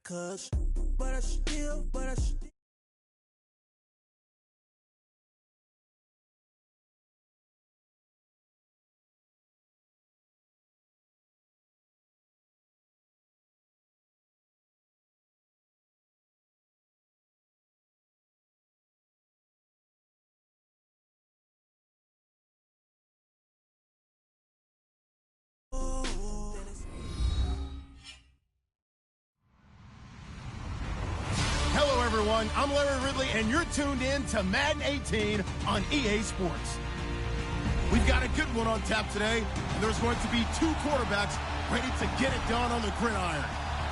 But I still. Hello, everyone. I'm Larry Ridley, and you're tuned in to Madden 18 on EA Sports. We've got a good one on tap today, and there's going to be two quarterbacks ready to get it done on the gridiron.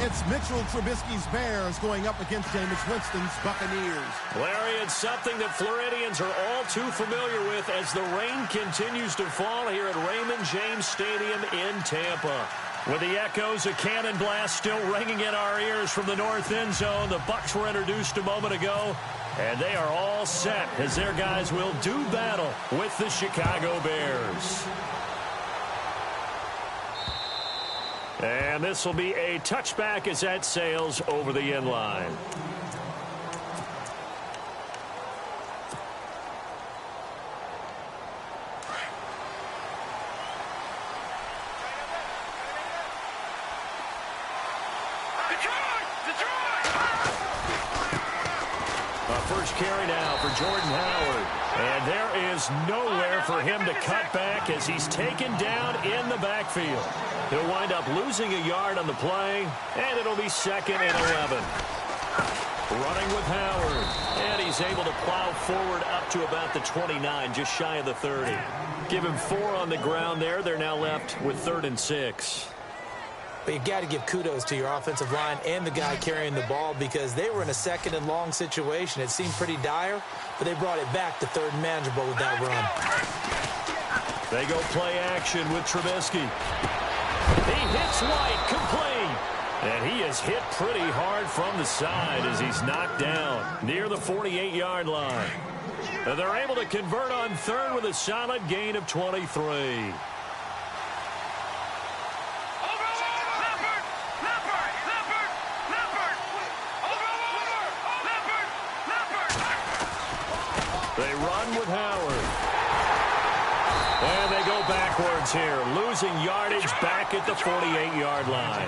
It's Mitchell Trubisky's Bears going up against Jameis Winston's Buccaneers. Larry, it's something that Floridians are all too familiar with as the rain continues to fall here at Raymond James Stadium in Tampa. With the echoes of cannon blast still ringing in our ears from the north end zone, the Bucs were introduced a moment ago, and they are all set as their guys will do battle with the Chicago Bears. And this will be a touchback as that sails over the end line. First carry now for Jordan Howard. And there is nowhere for him to cut back as he's taken down in the backfield. He'll wind up losing a yard on the play, and it'll be 2nd and 11. Running with Howard, and he's able to plow forward up to about the 29, just shy of the 30. Give him 4 on the ground there. They're now left with 3rd and 6. But you got to give kudos to your offensive line and the guy carrying the ball because they were in a 2nd and long situation. It seemed pretty dire, but they brought it back to 3rd and manageable with that run. They go play action with Trubisky. He hits White, complete. And he is hit pretty hard from the side as he's knocked down near the 48-yard line. And they're able to convert on 3rd with a solid gain of 23. They run with Howard. And they go backwards here, losing yardage back at the 48-yard line.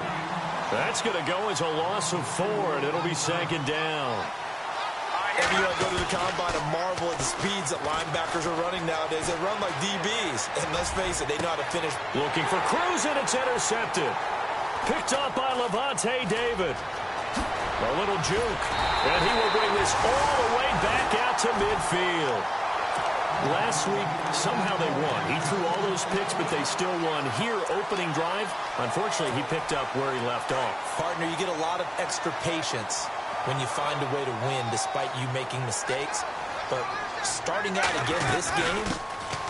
That's going to go as a loss of 4, and it'll be 2nd down. And you go to the combine and marvel at the speeds that linebackers are running nowadays. They run like DBs. And let's face it, they know how to finish. Looking for Cruz, and it's intercepted. Picked up by Levante David. A little juke, and he will bring this all the way back out to midfield. Last week, somehow they won. He threw all those picks, but they still won. Here, opening drive, unfortunately, he picked up where he left off. Partner, you get a lot of extra patience when you find a way to win despite you making mistakes. But starting out again this game,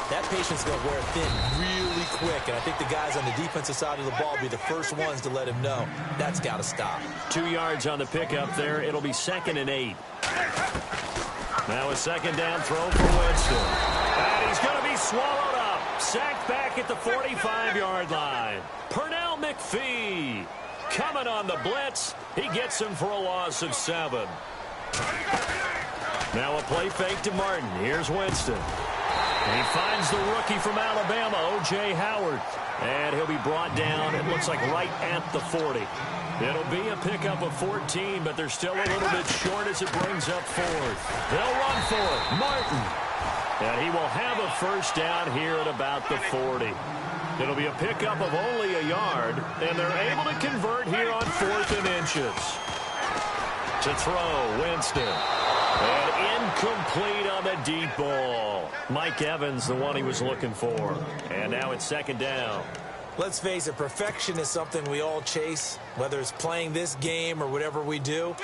that patience is going to wear thin really quick, and I think the guys on the defensive side of the ball will be the first ones to let him know that's got to stop. 2 yards on the pickup there. It'll be 2nd and 8. Now a 2nd down throw for Winston. And he's going to be swallowed up. Sacked back at the 45-yard line. Pernell McPhee coming on the blitz. He gets him for a loss of 7. Now a play fake to Martin. Here's Winston. He finds the rookie from Alabama, O.J. Howard. And he'll be brought down, it looks like right at the 40. It'll be a pickup of 14, but they're still a little bit short as it brings up 4th. They'll run for it. Martin. And he will have a first down here at about the 40. It'll be a pickup of only a yard, and they're able to convert here on 4th and inches. To throw, Winston. And incomplete on the deep ball. Mike Evans, the one he was looking for. And now it's 2nd down. Let's face it, perfection is something we all chase, whether it's playing this game or whatever we do.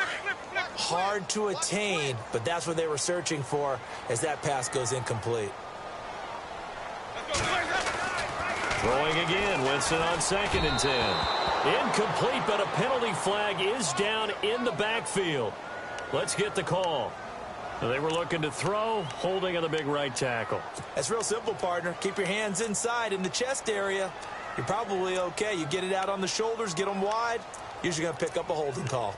Hard to attain, but that's what they were searching for as that pass goes incomplete. Throwing again, Winston on 2nd and 10. Incomplete, but a penalty flag is down in the backfield. Let's get the call. They were looking to throw, holding on the big right tackle. That's real simple, partner. Keep your hands inside in the chest area. You're probably okay. You get it out on the shoulders, get them wide, usually going to pick up a holding call.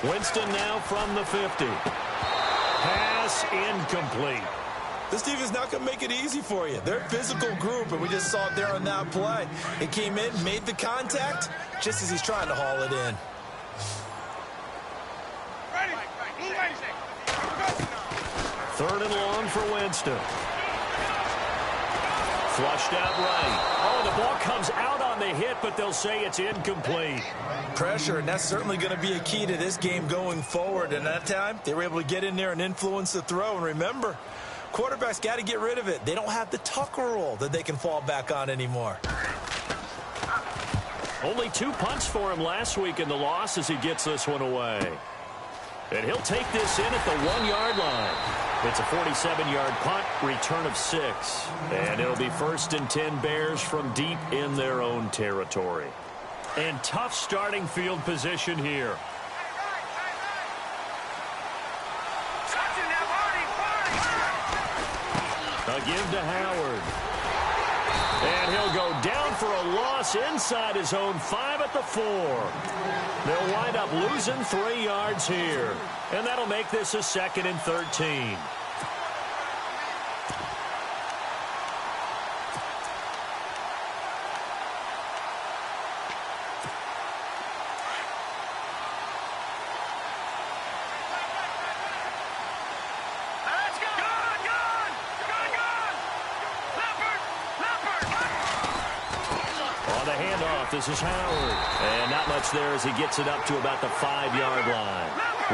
Winston now from the 50. Pass incomplete. This defense is not going to make it easy for you. They're a physical group, and we just saw it there on that play. It came in, made the contact, just as he's trying to haul it in. Third and long for Winston. Flushed out right. Oh, the ball comes out on the hit, but they'll say it's incomplete. Pressure, and that's certainly going to be a key to this game going forward. And that time, they were able to get in there and influence the throw. And remember, quarterbacks got to get rid of it. They don't have the Tucker rule that they can fall back on anymore. Only 2 punts for him last week in the loss as he gets this one away. And he'll take this in at the 1-yard line. It's a 47-yard punt, return of 6. And it'll be 1st and 10 Bears from deep in their own territory. And tough starting field position here. A give to Howard. And he'll go down for a loss inside his own 5 at the 4. They'll wind up losing 3 yards here. And that'll make this a 2nd and 13. This is Howard. And not much there as he gets it up to about the 5-yard line.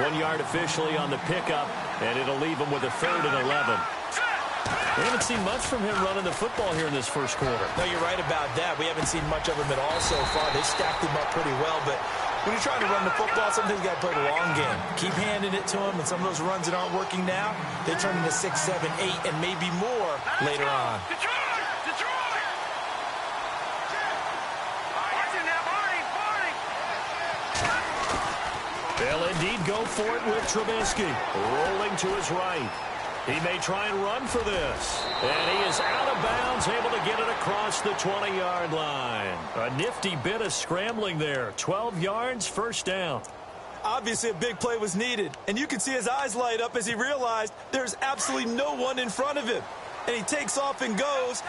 1 yard officially on the pickup, and it'll leave him with a 3rd and 11. We haven't seen much from him running the football here in this first quarter. No, you're right about that. We haven't seen much of him at all so far. They stacked him up pretty well, but when you're trying to run the football, sometimes you got to play the long game. Keep handing it to him, and some of those runs that aren't working now, they turn into 6, 7, 8, and maybe more later on. They'll indeed go for it with Trubisky. Rolling to his right. He may try and run for this. And he is out of bounds, able to get it across the 20-yard line. A nifty bit of scrambling there. 12 yards, 1st down. Obviously, a big play was needed. And you can see his eyes light up as he realized there's absolutely no one in front of him. And he takes off and goes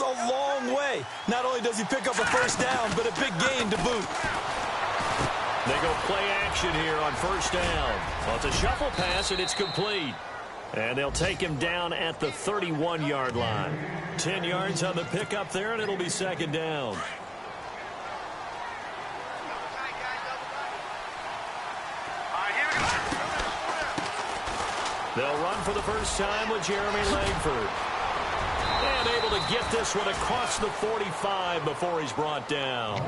a long way. Not only does he pick up a 1st down, but a big gain to boot. They go play action here on 1st down. Well, it's a shuffle pass, and it's complete. And they'll take him down at the 31-yard line. 10 yards on the pickup there, and it'll be 2nd down. They'll run for the first time with Jeremy Langford. And able to get this one across the 45 before he's brought down.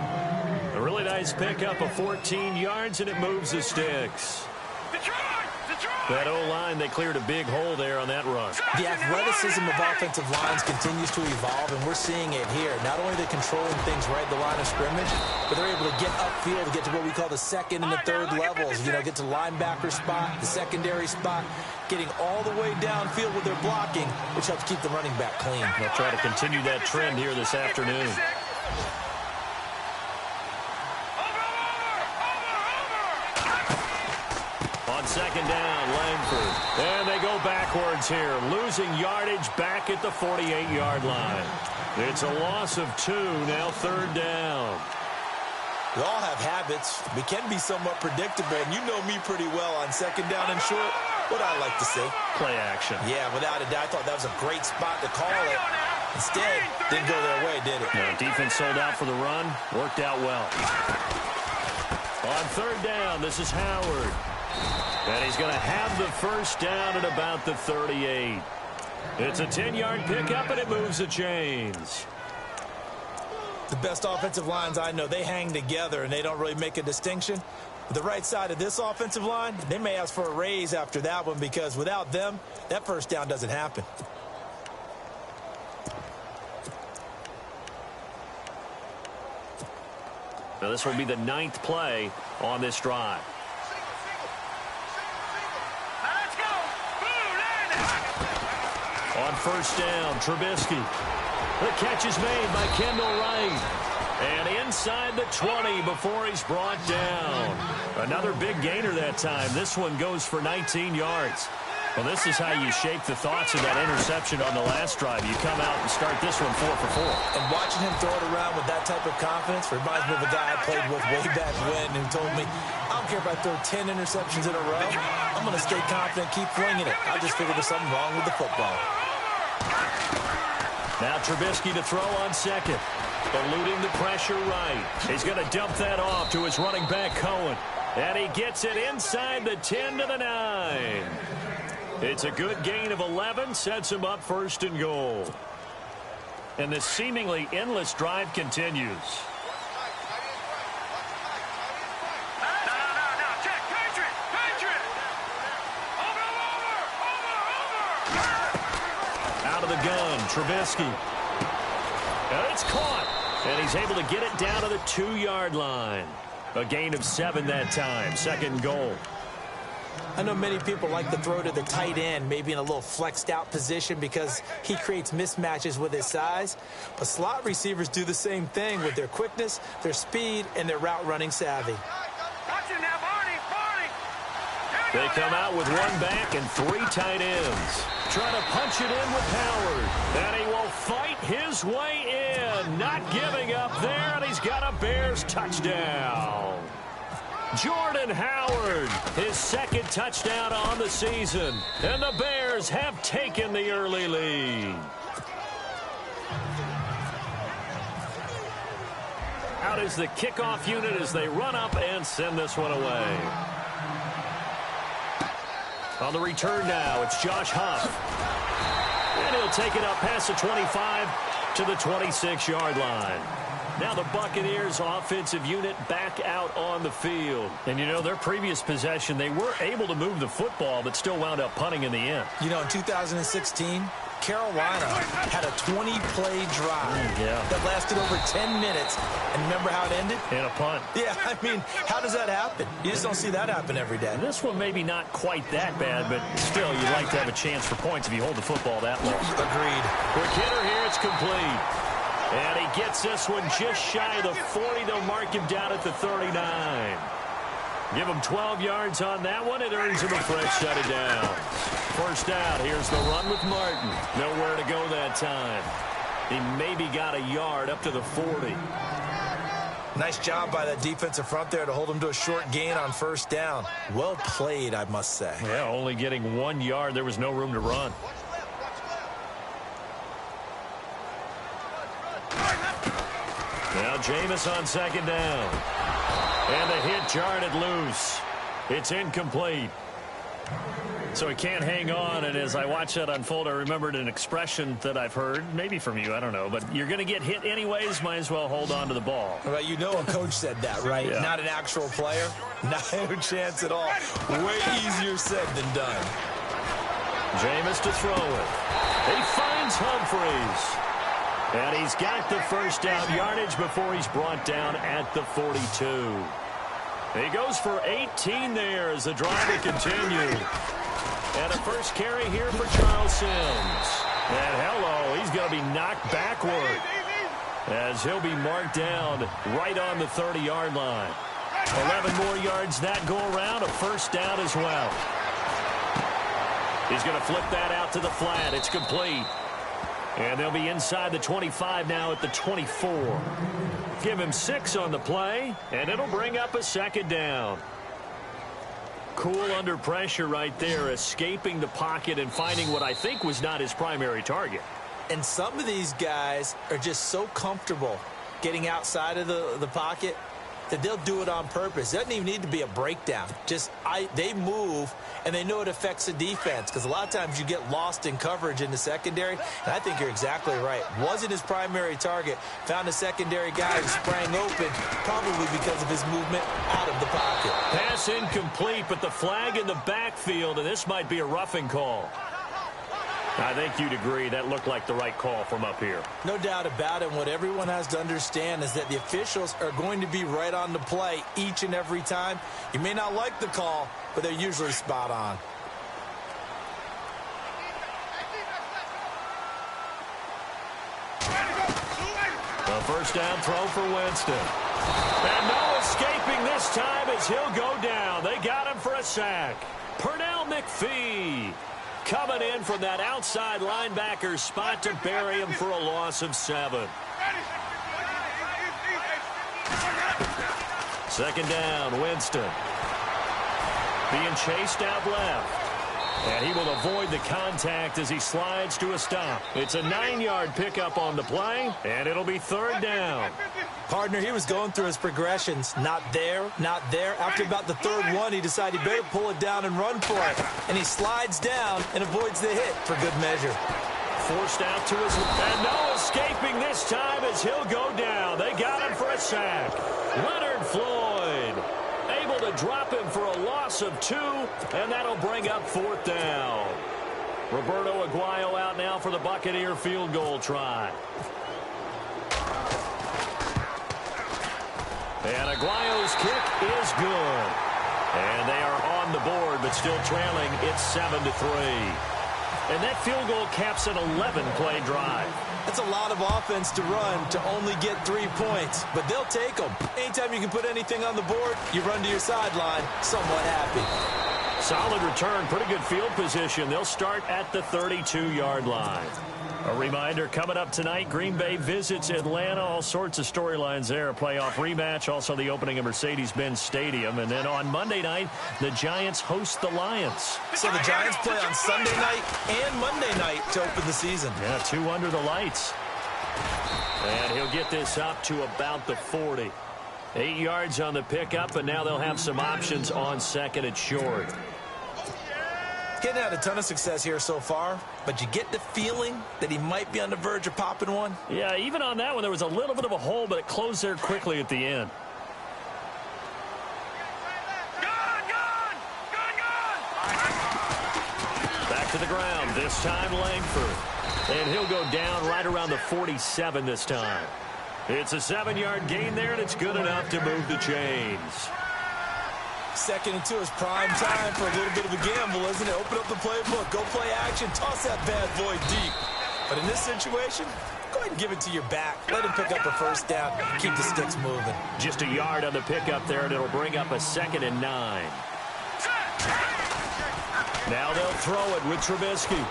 A really nice pickup of 14 yards, and it moves the sticks. That O-line, they cleared a big hole there on that run. The athleticism of offensive lines continues to evolve, and we're seeing it here. Not only are they controlling things right at the line of scrimmage, but they're able to get upfield to get to what we call the 2nd and the 3rd levels. You know, get to linebacker spot, the secondary spot, getting all the way downfield with their blocking, which helps keep the running back clean. They'll try to continue that trend here this afternoon. On 2nd down, Langford. And they go backwards here, losing yardage back at the 48-yard line. It's a loss of 2, now 3rd down. We all have habits. We can be somewhat predictable, and you know me pretty well on 2nd down and short. What I like to say. Play action. Yeah, without a doubt, I thought that was a great spot to call it. Instead, didn't go their way, did it? No, defense sold out for the run. Worked out well. On 3rd down, this is Howard. And he's going to have the 1st down at about the 38. It's a 10-yard pickup, and it moves the chains. The best offensive lines I know, they hang together, and they don't really make a distinction. The right side of this offensive line, they may ask for a raise after that one because without them, that 1st down doesn't happen. Now this will be the 9th play on this drive. On 1st down, Trubisky. The catch is made by Kendall Wright. And inside the 20 before he's brought down. Another big gainer that time. This one goes for 19 yards. Well, this is how you shape the thoughts of that interception on the last drive. You come out and start this one 4 for 4. And watching him throw it around with that type of confidence reminds me of a guy I played with way back when who told me, I don't care if I throw 10 interceptions in a row. I'm going to stay confident, keep flinging it. I just figured there's something wrong with the football. Now Trubisky to throw on second. Eluding the pressure right. He's going to dump that off to his running back, Cohen. And he gets it inside the 10 to the 9. It's a good gain of 11. Sets him up 1st and goal. And this seemingly endless drive continues. Out of the gun, Trubisky. And it's caught. And he's able to get it down to the 2-yard line. A gain of 7 that time. 2nd goal. I know many people like to throw to the tight end, maybe in a little flexed out position because he creates mismatches with his size. But slot receivers do the same thing with their quickness, their speed, and their route running savvy. They come out with 1 back and 3 tight ends. Trying to punch it in with Howard. And he will fight his way in. Not giving up there, and he's got a Bears touchdown. Jordan Howard, his 2nd touchdown on the season. And the Bears have taken the early lead. Out is the kickoff unit as they run up and send this one away. On the return now, it's Josh Huff. And he'll take it up past the 25 to the 26-yard line. Now the Buccaneers offensive unit back out on the field. And, you know, their previous possession, they were able to move the football, but still wound up punting in the end. You know, in 2016, Carolina had a 20-play drive that lasted over 10 minutes. And remember how it ended? In a punt. Yeah, I mean, how does that happen? You just don't see that happen every day. This one maybe not quite that bad, but still, you'd like to have a chance for points if you hold the football that long. Agreed. Quick hitter here, it's complete. And he gets this one just shy of the 40. They'll mark him down at the 39. Give him 12 yards on that one. It earns him a fresh set of downs. First out. Here's the run with Martin. Nowhere to go that time. He maybe got a yard up to the 40. Nice job by that defensive front there to hold him to a short gain on 1st down. Well played, I must say. Yeah, only getting 1 yard. There was no room to run. Now Jameis on 2nd down. And the hit jarred loose. It's incomplete. So he can't hang on, and as I watched that unfold, I remembered an expression that I've heard, maybe from you, I don't know, but you're going to get hit anyways, might as well hold on to the ball. Well, you know a coach said that, right? Yeah. Not an actual player. No chance at all. Way easier said than done. Jameis to throw it. He finds Humphreys. And he's got the 1st down yardage before he's brought down at the 42. He goes for 18 there as the drive will continue. And a first carry here for Charles Sims. And hello, he's going to be knocked backward as he'll be marked down right on the 30-yard line. 11 more yards that go around, a 1st down as well. He's going to flip that out to the flat. It's complete. And they'll be inside the 25 now at the 24. Give him 6 on the play, and it'll bring up a 2nd down. Cool under pressure right there, escaping the pocket and finding what I think was not his primary target. And some of these guys are just so comfortable getting outside of the pocket that they'll do it on purpose. It doesn't even need to be a breakdown. Just they move, and they know it affects the defense because a lot of times you get lost in coverage in the secondary, and I think you're exactly right. Wasn't his primary target. Found a secondary guy who sprang open, probably because of his movement out of the pocket. Pass incomplete, but the flag in the backfield, and this might be a roughing call. I think you'd agree that looked like the right call from up here. No doubt about it. What everyone has to understand is that the officials are going to be right on the play each and every time. You may not like the call, but they're usually spot on. A first down throw for Winston. And no escaping this time as he'll go down. They got him for a sack. Pernell McPhee coming in from that outside linebacker spot to bury him for a loss of 7. Second down, Winston. Being chased out left. And he will avoid the contact as he slides to a stop. It's a 9-yard pickup on the play, and it'll be third down. Partner, he was going through his progressions. Not there, not there. After about the third one, he decided he better pull it down and run for it. And he slides down and avoids the hit for good measure. Forced out to his left. And no escaping this time as he'll go down. They got him for a sack. Leonard Floyd able to drop him for a loss of 2, and that'll bring up fourth down. Roberto Aguayo out now for the Buccaneer field goal try. And Aguayo's kick is good. And they are on the board, but still trailing. It's 7-3. And that field goal caps an 11-play drive. That's a lot of offense to run to only get 3 points, but they'll take them. Anytime you can put anything on the board, you run to your sideline, somewhat happy. Solid return, pretty good field position. They'll start at the 32-yard line. A reminder, coming up tonight, Green Bay visits Atlanta. All sorts of storylines there. A playoff rematch, also the opening of Mercedes-Benz Stadium. And then on Monday night, the Giants host the Lions. So the Giants play on Sunday night and Monday night to open the season. Yeah, 2 under the lights. And he'll get this up to about the 40. 8 yards on the pickup, and now they'll have some options on second and short. Getting had a ton of success here so far, but you get the feeling that he might be on the verge of popping one. Yeah, even on that one, there was a little bit of a hole, but it closed there quickly at the end. Back to the ground, this time Langford. And he'll go down right around the 47 this time. It's a 7-yard gain there, and it's good enough to move the chains. Second and 2 is prime time for a little bit of a gamble, isn't it? Open up the playbook, go play action, toss that bad boy deep. But in this situation, go ahead and give it to your back. Let him pick up a first down, keep the sticks moving. Just a yard on the pickup there, and it'll bring up a 2nd and 9. Now they'll throw it with Trubisky.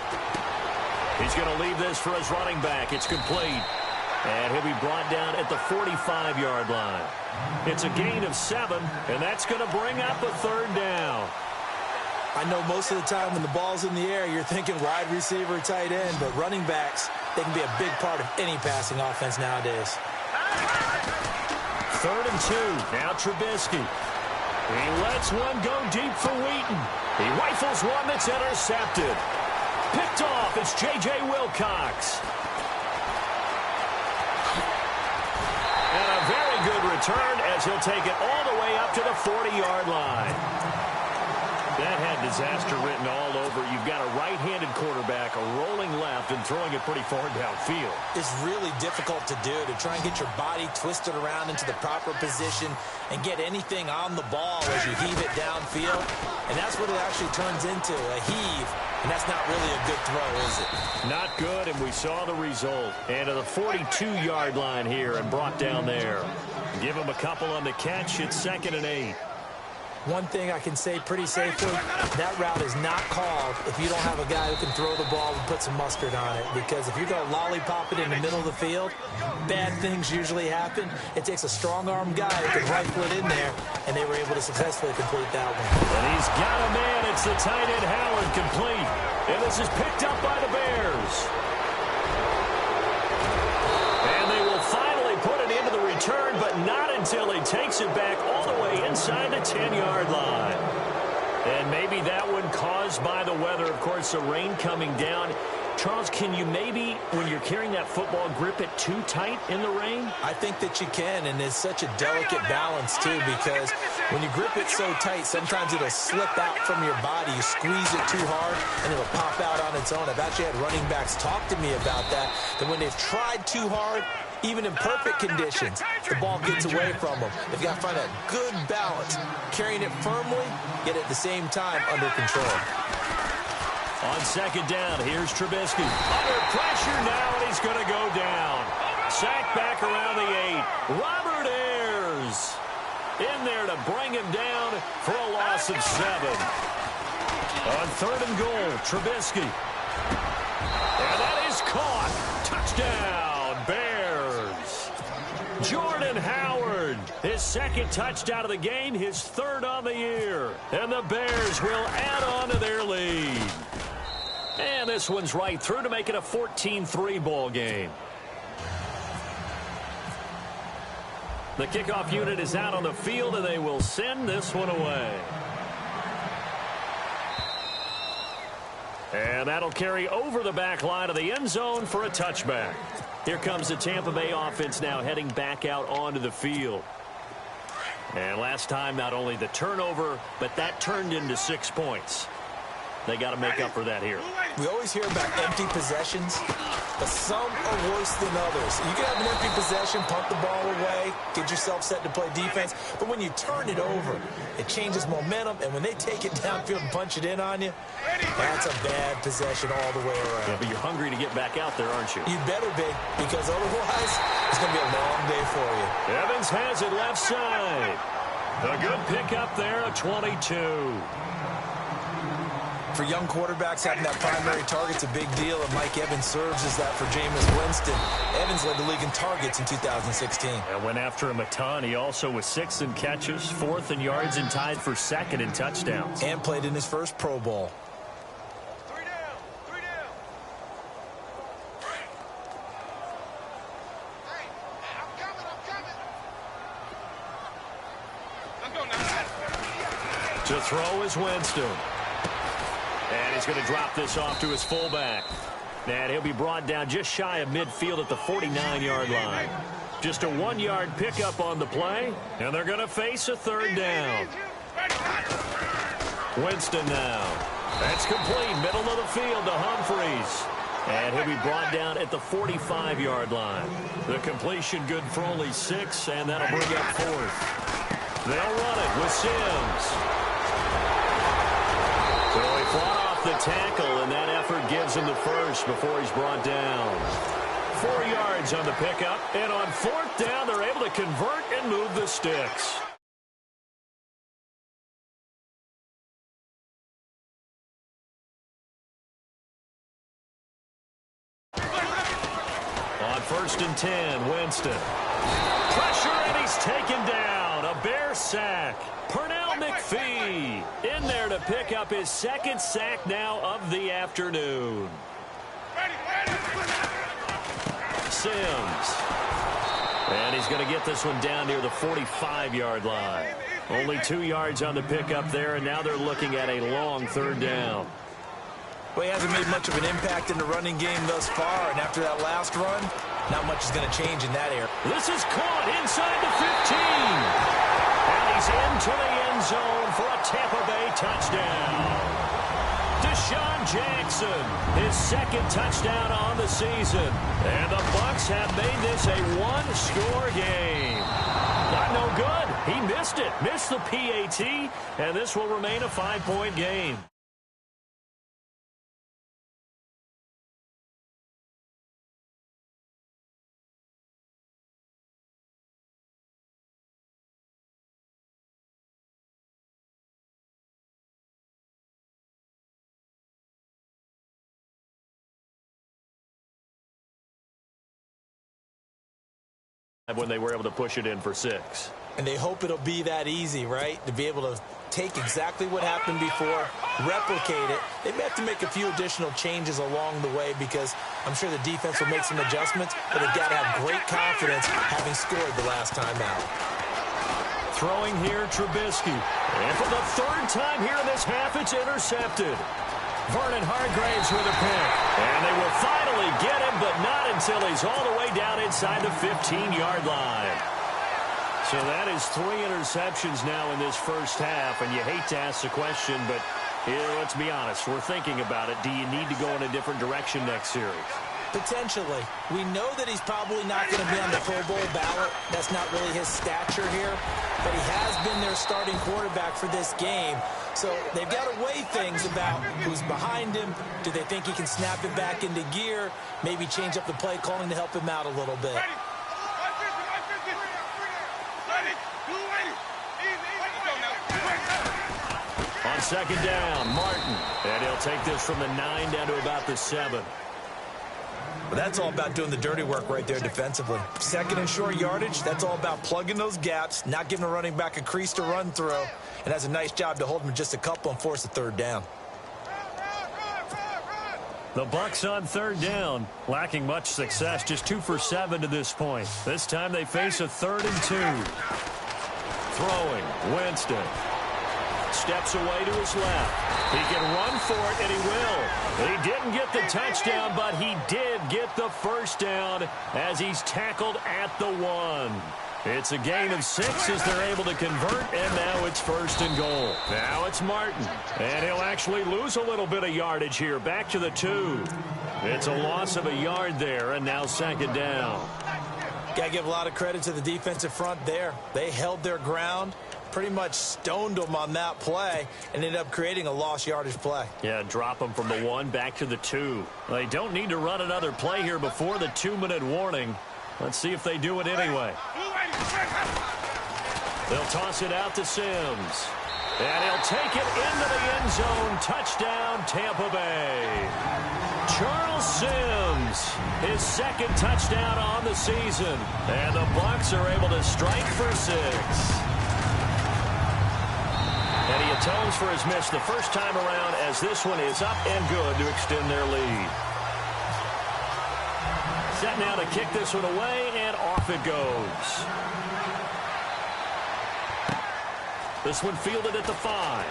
He's going to leave this for his running back. It's complete. And he'll be brought down at the 45-yard line. It's a gain of 7, and that's going to bring up a third down. I know most of the time when the ball's in the air, you're thinking wide receiver, tight end, but running backs, they can be a big part of any passing offense nowadays. 3rd and 2. Now Trubisky. He lets one go deep for Wheaton. He rifles one that's intercepted. Picked off. It's J.J. Wilcox. And a very good return as he'll take it all the way up to the 40-yard line. That had disaster written all over. You've got a right-handed quarterback rolling left and throwing it pretty far downfield. It's really difficult to do, to try and get your body twisted around into the proper position and get anything on the ball as you heave it downfield. And that's what it actually turns into, a heave. And that's not really a good throw, is it? Not good, and we saw the result. And to the 42-yard line here and brought down there. Give him a couple on the catch. It's 2nd and 8. One thing I can say pretty safely, that route is not called if you don't have a guy who can throw the ball and put some mustard on it. Because if you're going to lollipop it in the middle of the field, bad things usually happen. It takes a strong-arm guy who can rifle it in there, and they were able to successfully complete that one. And he's got a man. It's the tight end Howard, complete. And this is picked up by the Bears. And they will finally put it into the return, but not until he takes it back all the way inside the 10-yard line. And maybe that one caused by the weather. Of course, the rain coming down. Charles, can you maybe, when you're carrying that football, grip it too tight in the rain? I think that you can, and it's such a delicate balance, too, because when you grip it so tight, sometimes it'll slip out from your body. You squeeze it too hard, and it'll pop out on its own. I've actually had running backs talk to me about that when they've tried too hard, even in perfect conditions, the ball gets away from them. They've got to find a good balance, carrying it firmly, yet at the same time under control. On 2nd down, here's Trubisky. Under pressure now, and he's going to go down. sack back around the 8. Robert Ayers in there to bring him down for a loss of 7. On 3rd and goal, Trubisky. And that is caught. Touchdown, Bears. Jordan Howard, his 2nd touchdown of the game, his 3rd on the year. And the Bears will add on to their lead. And this one's right through to make it a 14-3 ball game. The kickoff unit is out on the field, and they will send this one away. And that'll carry over the back line of the end zone for a touchback. Here comes the Tampa Bay offense now heading back out onto the field. And last time, not only the turnover, but that turned into 6 points. They got to make up for that here. We always hear about empty possessions, but some are worse than others. You can have an empty possession, punt the ball away, get yourself set to play defense, but when you turn it over, it changes momentum, and when they take it downfield and punch it in on you, that's a bad possession all the way around. Yeah, but you're hungry to get back out there, aren't you? You better be, because otherwise, it's going to be a long day for you. Evans has it left side. A good pickup there, a 22. For young quarterbacks, having that primary target's a big deal, and Mike Evans serves as that for Jameis Winston. Evans led the league in targets in 2016. And went after him a ton. He also was 6th in catches, 4th in yards, and tied for 2nd in touchdowns. And played in his first Pro Bowl. 3 down. 3 down. Hey, I'm coming. I'm going now. To throw is Winston. And he's going to drop this off to his fullback. And he'll be brought down just shy of midfield at the 49-yard line. Just a 1-yard pickup on the play, and they're going to face a 3rd down. Winston now. That's complete, middle of the field to Humphreys. And he'll be brought down at the 45-yard line. The completion good for only 6, and that'll bring up 4th. They'll run it with Sims. So he fought off the tackle, and that effort gives him the first before he's brought down. 4 yards on the pickup, and on 4th down, they're able to convert and move the sticks. On 1st and 10, Winston. Pressure, and he's taken down. A Bear sack. Pernell McPhee in there to pick up his 2nd sack now of the afternoon. Sims. And he's going to get this one down near the 45-yard line. Only 2 yards on the pickup there, and now they're looking at a long 3rd down. Well, he hasn't made much of an impact in the running game thus far, and after that last run, not much is going to change in that area. This is caught inside the 15. And he's into the end zone for a Tampa Bay touchdown. Deshaun Jackson, his 2nd touchdown on the season. And the Bucs have made this a 1-score game. Not no good. He missed it. Missed the PAT. And this will remain a 5-point game. When they were able to push it in for 6. And they hope it'll be that easy, right? To be able to take exactly what happened before, replicate it. They may have to make a few additional changes along the way because I'm sure the defense will make some adjustments, but they've got to have great confidence having scored the last time out. Throwing here, Trubisky. And for the 3rd time here in this half, it's intercepted. Vernon Hargreaves with a pick. And they will finally get him, but not until he's all the way down inside the 15-yard line. So that is 3 interceptions now in this first half, and you hate to ask the question, but here, let's be honest, we're thinking about it. Do you need to go in a different direction next series? Potentially. We know that he's probably not going to be on the Pro Bowl ballot. That's not really his stature here. But he has been their starting quarterback for this game. So they've got to weigh things about who's behind him. Do they think he can snap it back into gear? Maybe change up the play calling to help him out a little bit. On second down, Martin. And he'll take this from the 9 down to about the 7. But that's all about doing the dirty work right there defensively. Second and short yardage, that's all about plugging those gaps, not giving a running back a crease to run through, and has a nice job to hold him just a couple and force a third down. The Bucs on third down, lacking much success, just 2 for 7 to this point. This time they face a 3rd and 2. Throwing, Winston. Steps away to his left. He can run for it, and he will. He didn't get the touchdown, but he did get the first down as he's tackled at the 1. It's a gain of 6 as they're able to convert, and now it's 1st and goal. Now it's Martin, and he'll actually lose a little bit of yardage here, back to the 2. It's a loss of a yard there, and now 2nd down. Got to give a lot of credit to the defensive front there. They held their ground, pretty much stoned them on that play, and ended up creating a lost yardage play. Yeah, drop them from the 1 back to the 2. They don't need to run another play here before the 2-minute warning. Let's see if they do it anyway. They'll toss it out to Sims. And he'll take it into the end zone. Touchdown, Tampa Bay. Charles Sims, his 2nd touchdown on the season. And the Bucs are able to strike for 6. And he atones for his miss the first time around as this one is up and good to extend their lead. Set now to kick this one away, and off it goes. This one fielded at the 5.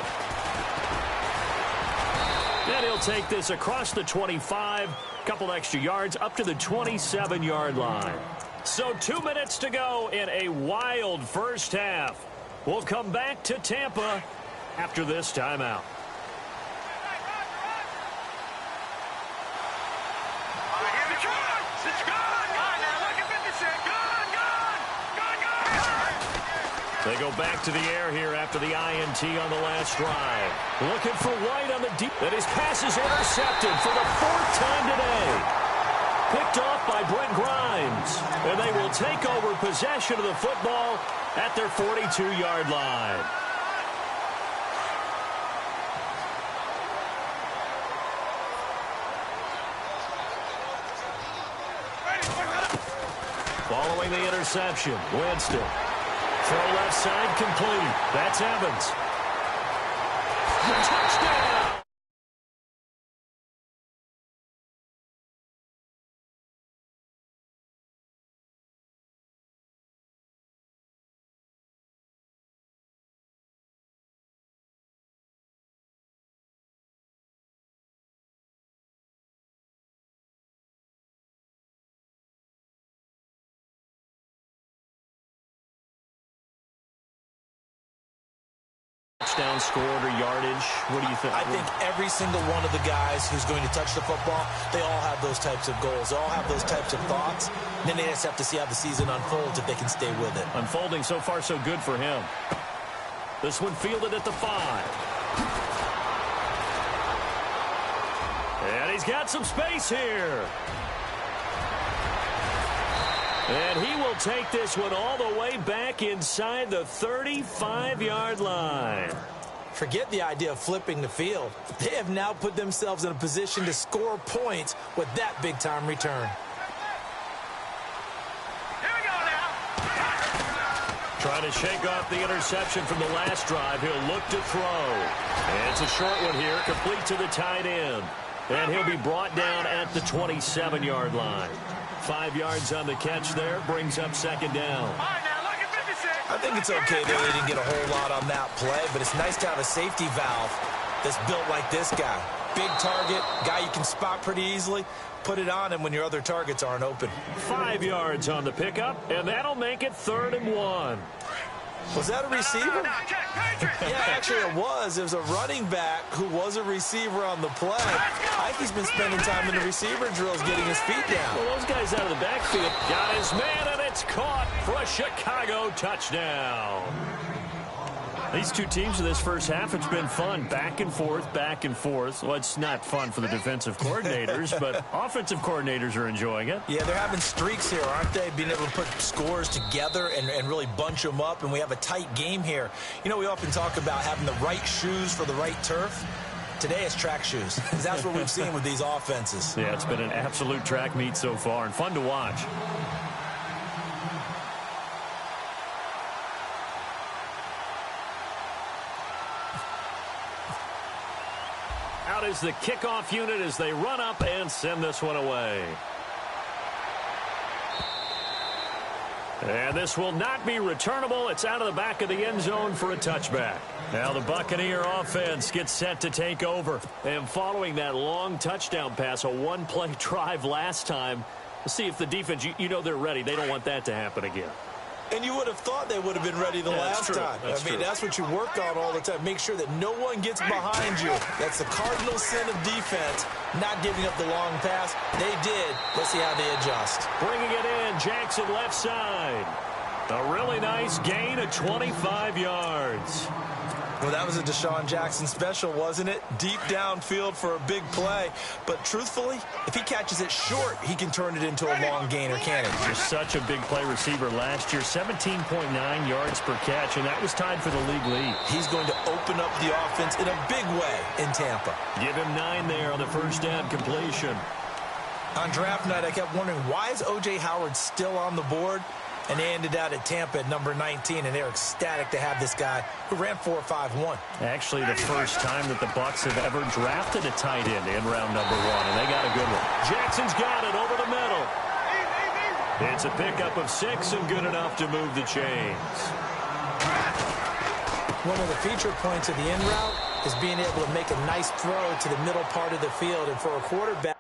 And he'll take this across the 25, couple extra yards up to the 27-yard line. So 2 minutes to go in a wild first half. We'll come back to Tampa after this timeout. They go back to the air here after the INT on the last drive. Looking for White on the deep. And his pass is intercepted for the 4th time today. Picked off by Brent Grimes. And they will take over possession of the football at their 42-yard line. Following the interception, Winston. Throw left side complete. That's Evans. Touchdown! Touchdown scored or yardage? What do you think? I think every single one of the guys who's going to touch the football, they all have those types of goals. They all have those types of thoughts. And then they just have to see how the season unfolds if they can stay with it. Unfolding so far so good for him. This one fielded at the 5. And he's got some space here. And he will take this one all the way back inside the 35-yard line. Forget the idea of flipping the field. They have now put themselves in a position to score points with that big-time return. Here we go now. Trying to shake off the interception from the last drive. He'll look to throw. And it's a short one here, complete to the tight end. And he'll be brought down at the 27-yard line. 5 yards on the catch there, brings up 2nd down. All right, now look at 56. I think it's okay that they didn't get a whole lot on that play, but it's nice to have a safety valve that's built like this guy. Big target, guy you can spot pretty easily. Put it on him when your other targets aren't open. 5 yards on the pickup, and that'll make it 3rd and 1. Was that a receiver? No, check, Patrick. Yeah, actually it was. It was a running back who was a receiver on the play. I think he's been spending time in the receiver drills getting his feet down. Well, those guys out of the backfield got his man, and it's caught for a Chicago touchdown. These two teams in this first half, it's been fun. Back and forth, back and forth. Well, it's not fun for the defensive coordinators, but offensive coordinators are enjoying it. Yeah, they're having streaks here, aren't they? Being able to put scores together and really bunch them up, and we have a tight game here. You know, we often talk about having the right shoes for the right turf. Today it's track shoes, because that's what we've seen with these offenses. Yeah, it's been an absolute track meet so far, and fun to watch. Out is the kickoff unit as they run up and send this one away. And this will not be returnable. It's out of the back of the end zone for a touchback. Now the Buccaneer offense gets set to take over. And following that long touchdown pass, a one-play drive last time, let's see if the defense, you know they're ready. They don't want that to happen again. And you would have thought they would have been ready the last time. That's what you work on all the time. Make sure that no one gets behind you. That's the cardinal sin of defense, not giving up the long pass. They did. Let's see how they adjust. Bringing it in, Jackson left side. A really nice gain of 25 yards. Well, that was a Deshaun Jackson special, wasn't it? Deep downfield for a big play. But truthfully, if he catches it short, he can turn it into a long gainer, can't he? Just such a big play receiver last year, 17.9 yards per catch, and that was tied for the league lead. He's going to open up the offense in a big way in Tampa. Give him 9 there on the first down completion. On draft night, I kept wondering, why is O.J. Howard still on the board? And they ended out at Tampa at number 19, and they're ecstatic to have this guy who ran 4.51. Actually, the first time that the Bucs have ever drafted a tight end in round number 1, and they got a good one. Jackson's got it over the middle. It's a pickup of 6 and good enough to move the chains. One of the feature points of the in route is being able to make a nice throw to the middle part of the field, and for a quarterback,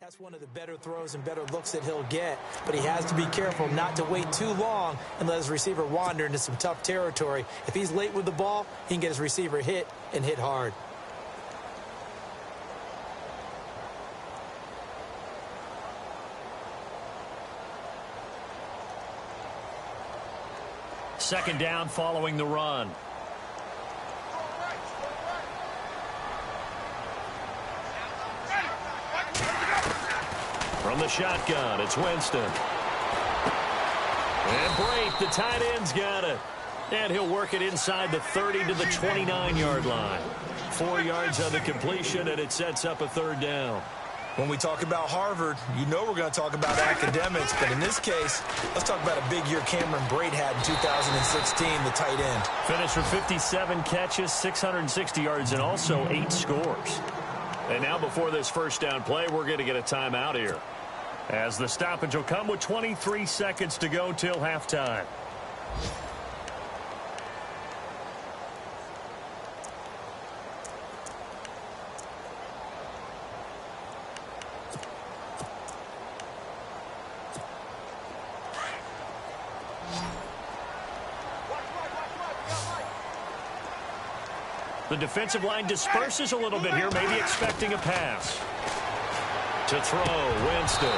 that's one of the better throws and better looks that he'll get. But he has to be careful not to wait too long and let his receiver wander into some tough territory. If he's late with the ball, he can get his receiver hit and hit hard. Second down following the run. From the shotgun, it's Winston. And Brate, the tight end's got it. And he'll work it inside the 30 to the 29-yard line. 4 yards on the completion, and it sets up a third down. When we talk about Harvard, you know we're going to talk about academics, but in this case, let's talk about a big year Cameron Brate had in 2016, the tight end. Finished with 57 catches, 660 yards, and also 8 scores. And now before this first down play, we're going to get a timeout here, as the stoppage will come with 23 seconds to go till halftime. The defensive line disperses a little bit here, maybe expecting a pass. To throw, Winston.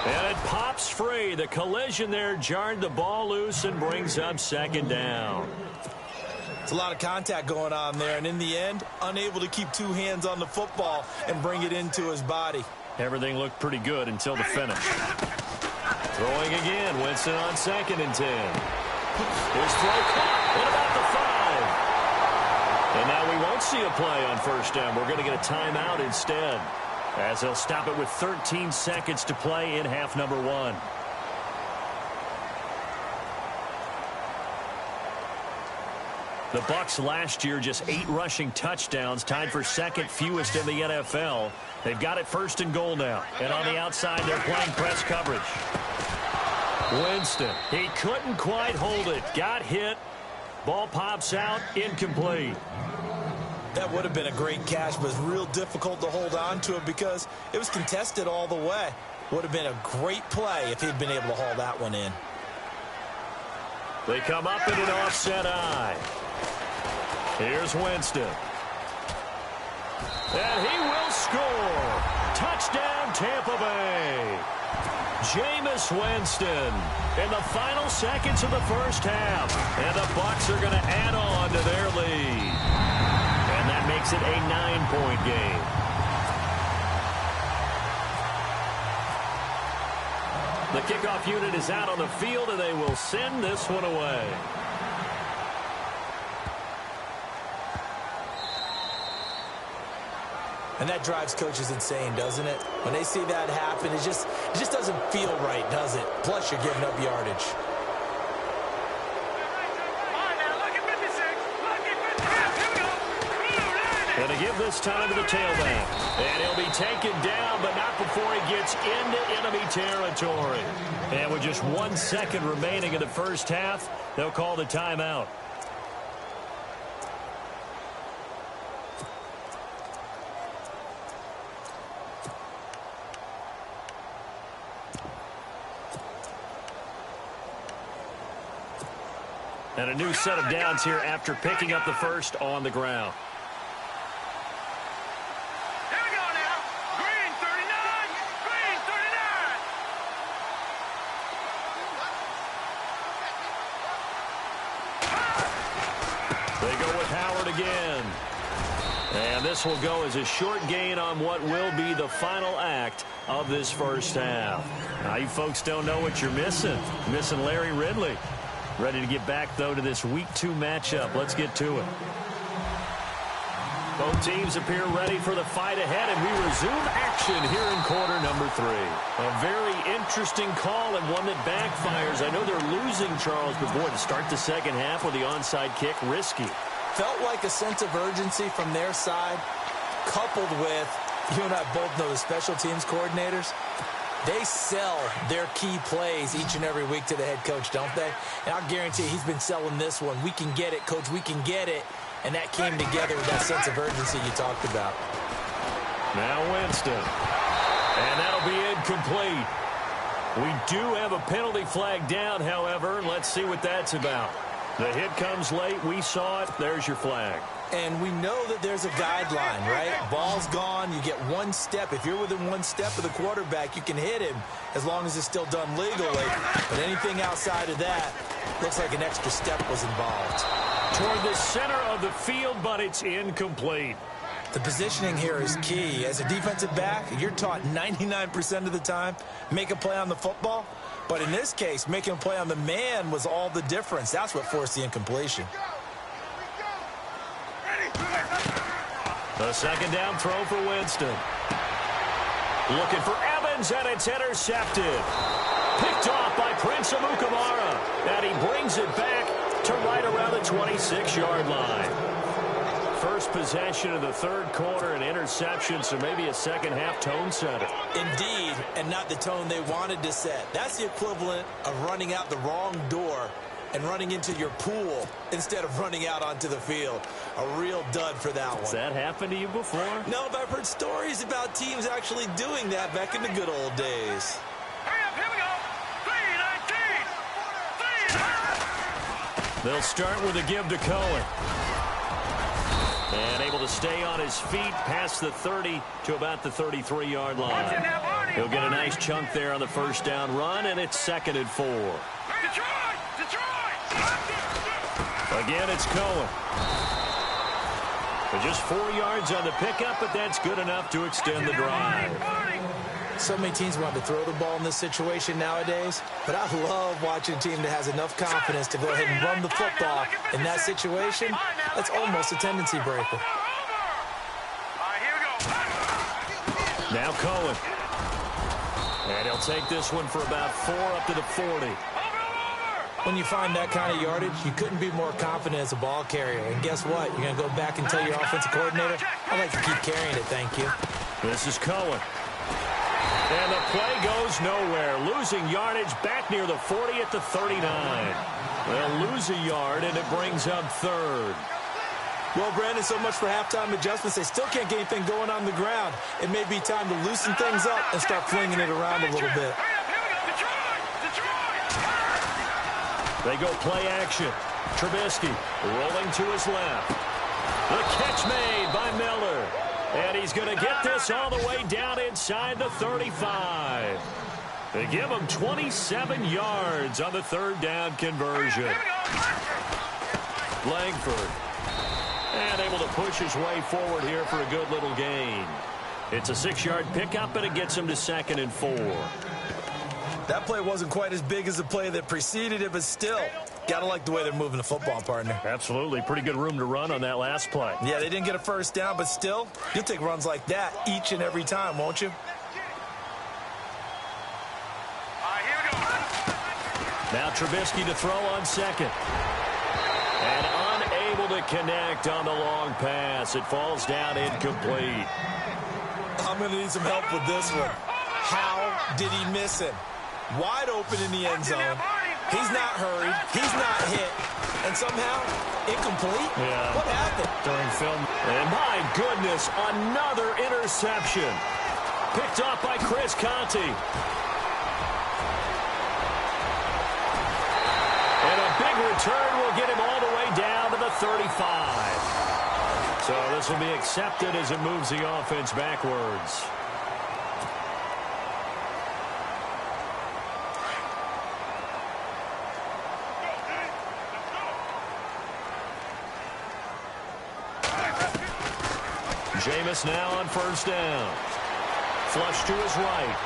And it pops free. The collision there jarred the ball loose and brings up second down. It's a lot of contact going on there, and in the end, unable to keep 2 hands on the football and bring it into his body. Everything looked pretty good until the finish. Throwing again, Winston on 2nd and 10. His throw caught at about the 5. And now we won't see a play on first down. We're going to get a timeout instead, as they'll stop it with 13 seconds to play in half number 1. The Bucs last year just 8 rushing touchdowns, tied for second fewest in the NFL. They've got it first and goal now. And on the outside, they're playing press coverage. Winston, he couldn't quite hold it. Got hit. Ball pops out, incomplete. That would have been a great catch, but it's real difficult to hold on to it because it was contested all the way. Would have been a great play if he'd been able to haul that one in. They come up in an offset eye. Here's Winston. And he will score. Touchdown, Tampa Bay. Jameis Winston in the final seconds of the first half. And the Bucs are going to add on to their lead. And that makes it a 9-point game. The kickoff unit is out on the field, and they will send this one away. And that drives coaches insane, doesn't it? When they see that happen, it just doesn't feel right, does it? Plus, you're giving up yardage. Going to give this time to the tailback. And he'll be taken down, but not before he gets into enemy territory. And with just 1 second remaining in the first half, they'll call the timeout. And a new set of downs here after picking up the first on the ground. Here we go now. Green 39. Green 39. They go with Howard again. And this will go as a short gain on what will be the final act of this first half. Now, you folks don't know what you're missing. Missing Larry Ridley. Ready to get back, though, to this Week 2 matchup. Let's get to it. Both teams appear ready for the fight ahead, and we resume action here in quarter number 3. A very interesting call and one that backfires. I know they're losing, Charles, but boy, to start the second half with the onside kick, risky. Felt like a sense of urgency from their side, coupled with, you and I both know the special teams coordinators. They sell their key plays each and every week to the head coach, don't they? And I'll guarantee he's been selling this one. We can get it, coach. We can get it. And that came together with that sense of urgency you talked about. Now Winston. And that'll be incomplete. We do have a penalty flag down, however. Let's see what that's about. The hit comes late. We saw it. There's your flag. And we know that there's a guideline, right? Ball's gone. You get 1 step. If you're within 1 step of the quarterback, you can hit him as long as it's still done legally. But anything outside of that looks like an extra step was involved. Toward the center of the field, but it's incomplete. The positioning here is key. As a defensive back, you're taught 99% of the time, make a play on the football. But in this case, making a play on the man was all the difference. That's what forced the incompletion. The second down throw for Winston. Looking for Evans, and it's intercepted. Picked off by Prince Amukamara. And he brings it back to right around the 26-yard line. First possession of the third quarter, an interception, so maybe a second-half tone setter. Indeed, and not the tone they wanted to set. That's the equivalent of running out the wrong door and running into your pool instead of running out onto the field. A real dud for that one. Has that happened to you before? No, but I've heard stories about teams actually doing that back in the good old days. Hurry up, here we go. 3-19. They'll start with a give to Cohen. And able to stay on his feet past the 30 to about the 33-yard line. He'll get a nice chunk there on the first down run, and it's 2nd and 4. Detroit! Again, it's Cohen. But just 4 yards on the pickup, but that's good enough to extend the drive. So many teams want to throw the ball in this situation nowadays, but I love watching a team that has enough confidence to go ahead and run the football in that situation. That's almost a tendency breaker. Now Cohen. And he'll take this one for about 4 up to the 40. When you find that kind of yardage, you couldn't be more confident as a ball carrier. And guess what? You're going to go back and tell your offensive coordinator, I'd like to keep carrying it, thank you. This is Cohen. And the play goes nowhere. Losing yardage back near the 40 at the 39. They'll lose a yard, and it brings up third. Well, Brandon, so much for halftime adjustments. They still can't get anything going on the ground. It may be time to loosen things up and start flinging it around a little bit. They go play action. Trubisky rolling to his left. The catch made by Miller. And he's going to get this all the way down inside the 35. They give him 27 yards on the third down conversion. Langford. And able to push his way forward here for a good little gain. It's a 6-yard pickup, and it gets him to 2nd and 4. That play wasn't quite as big as the play that preceded it, but still, gotta like the way they're moving the football, partner. Absolutely. Pretty good room to run on that last play. Yeah, they didn't get a first down, but still, you'll take runs like that each and every time, won't you? Now Trubisky to throw on 2nd. And unable to connect on the long pass. It falls down incomplete. I'm going to need some help with this one. How did he miss him? Wide open in the end zone. He's not hurried. He's not hit. And somehow, incomplete? Yeah. What happened? During film. And my goodness, another interception. Picked off by Chris Conte. And a big return will get him all the way down to the 35. So this will be accepted as it moves the offense backwards. Jameis now on first down. Flush to his right.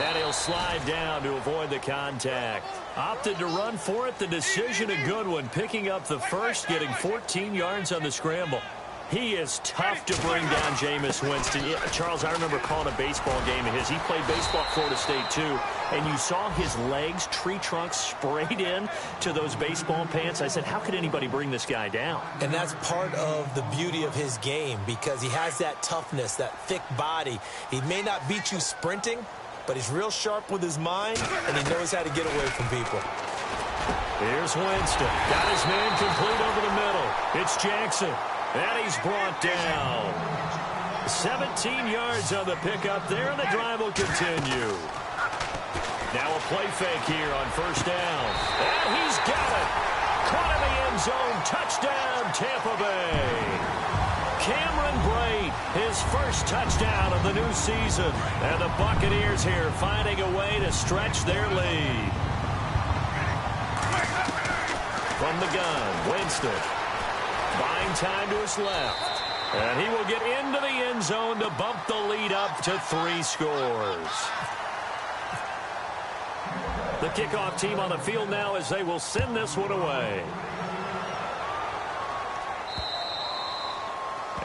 And he'll slide down to avoid the contact. Opted to run for it. The decision a good one. Picking up the first, getting 14 yards on the scramble. He is tough to bring down, Jameis Winston. Yeah, Charles, I remember calling a baseball game of his. He played baseball at Florida State, too. And you saw his legs, tree trunks sprayed in to those baseball pants. I said, how could anybody bring this guy down? And that's part of the beauty of his game because he has that toughness, that thick body. He may not beat you sprinting, but he's real sharp with his mind, and he knows how to get away from people. Here's Winston. Got his man complete over the middle. It's Jackson. And he's brought down. 17 yards on the pickup there, and the drive will continue. Now a play fake here on first down. And he's got it. Caught in the end zone. Touchdown, Tampa Bay. Cameron Brate, his first touchdown of the new season. And the Buccaneers here finding a way to stretch their lead. From the gun, Winston. Buying time to his left. And he will get into the end zone to bump the lead up to 3 scores. The kickoff team on the field now as they will send this one away.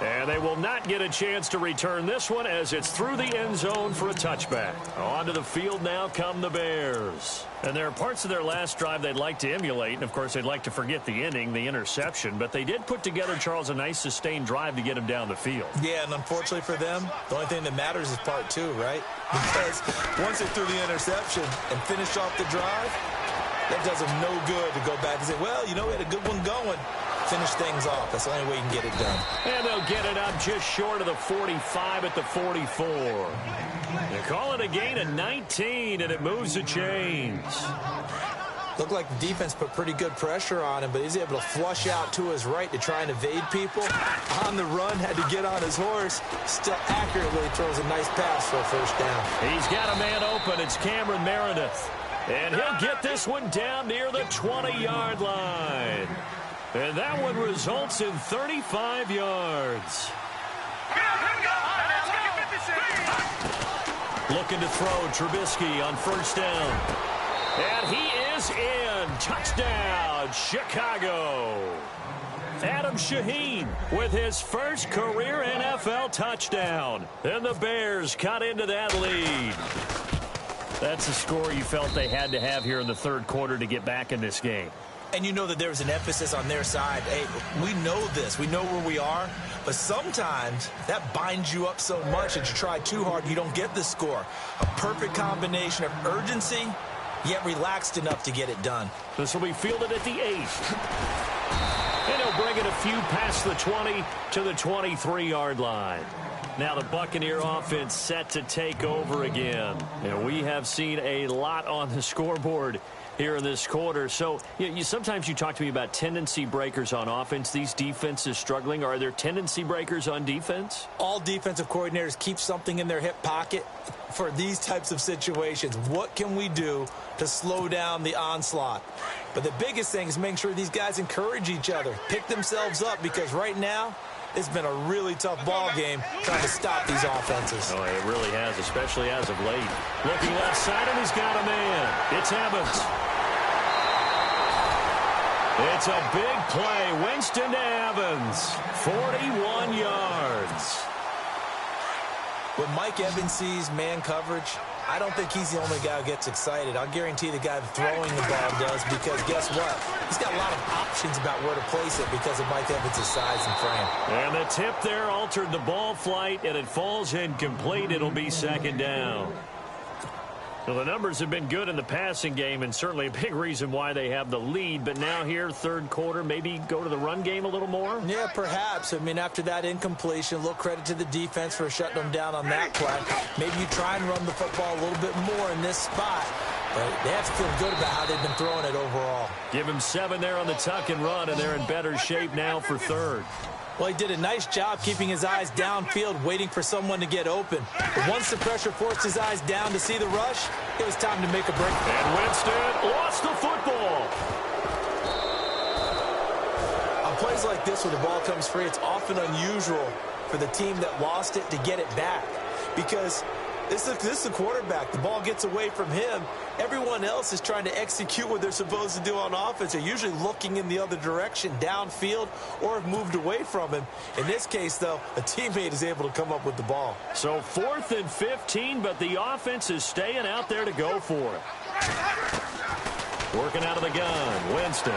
And they will not get a chance to return this one as it's through the end zone for a touchback. Onto the field now come the Bears. And there are parts of their last drive they'd like to emulate. And, of course, they'd like to forget the inning, the interception. But they did put together, Charles, a nice sustained drive to get him down the field. Yeah, and unfortunately for them, the only thing that matters is part 2, right? Because once they threw the interception and finished off the drive, that does them no good to go back and say, well, you know, we had a good one going. Finish things off. That's the only way you can get it done. And they'll get it up just short of the 45 at the 44. They call it a gain of 19, and it moves the chains. Looked like the defense put pretty good pressure on him, but he's able to flush out to his right to try and evade people. On the run, had to get on his horse. Still accurately throws a nice pass for a first down. He's got a man open. It's Cameron Meredith. And he'll get this one down near the 20-yard line. And that one results in 35 yards. Looking to throw Trubisky on first down. And he is in. Touchdown, Chicago. Adam Shaheen with his first career NFL touchdown. And the Bears cut into that lead. That's the score you felt they had to have here in the third quarter to get back in this game. And you know that there was an emphasis on their side. Hey, we know this. We know where we are. But sometimes that binds you up so much that you try too hard, you don't get the score. A perfect combination of urgency, yet relaxed enough to get it done. This will be fielded at the 8. And he'll bring it a few past the 20 to the 23-yard line. Now the Buccaneer offense set to take over again. And we have seen a lot on the scoreboard here in this quarter. So sometimes you talk to me about tendency breakers on offense. These defenses struggling. Are there tendency breakers on defense? All defensive coordinators keep something in their hip pocket for these types of situations. What can we do to slow down the onslaught? But the biggest thing is making sure these guys encourage each other, pick themselves up, because right now it's been a really tough ball game trying to stop these offenses. Oh, it really has, especially as of late. Looking left side, and he's got a man. It's Evans. It's a big play. Winston to Evans. 41 yards. When Mike Evans sees man coverage, I don't think he's the only guy who gets excited. I'll guarantee the guy throwing the ball does, because guess what? He's got a lot of options about where to place it because of Mike Evans' size and frame. And the tip there altered the ball flight, and it falls incomplete. It'll be second down. Well, the numbers have been good in the passing game, and certainly a big reason why they have the lead. But now here, third quarter, maybe go to the run game a little more? Yeah, perhaps. I mean, after that incompletion, a little credit to the defense for shutting them down on that play. Maybe you try and run the football a little bit more in this spot. But they have to feel good about how they've been throwing it overall. Give him 7 there on the tuck and run, and they're in better shape now for third. Well, he did a nice job keeping his eyes downfield, waiting for someone to get open. But once the pressure forced his eyes down to see the rush, it was time to make a break. And Winston lost the football. On plays like this, where the ball comes free, it's often unusual for the team that lost it to get it back. Because this is the quarterback. The ball gets away from him. Everyone else is trying to execute what they're supposed to do on offense. They're usually looking in the other direction, downfield, or have moved away from him. In this case, though, a teammate is able to come up with the ball. So 4th and 15, but the offense is staying out there to go for it. Working out of the gun, Winston.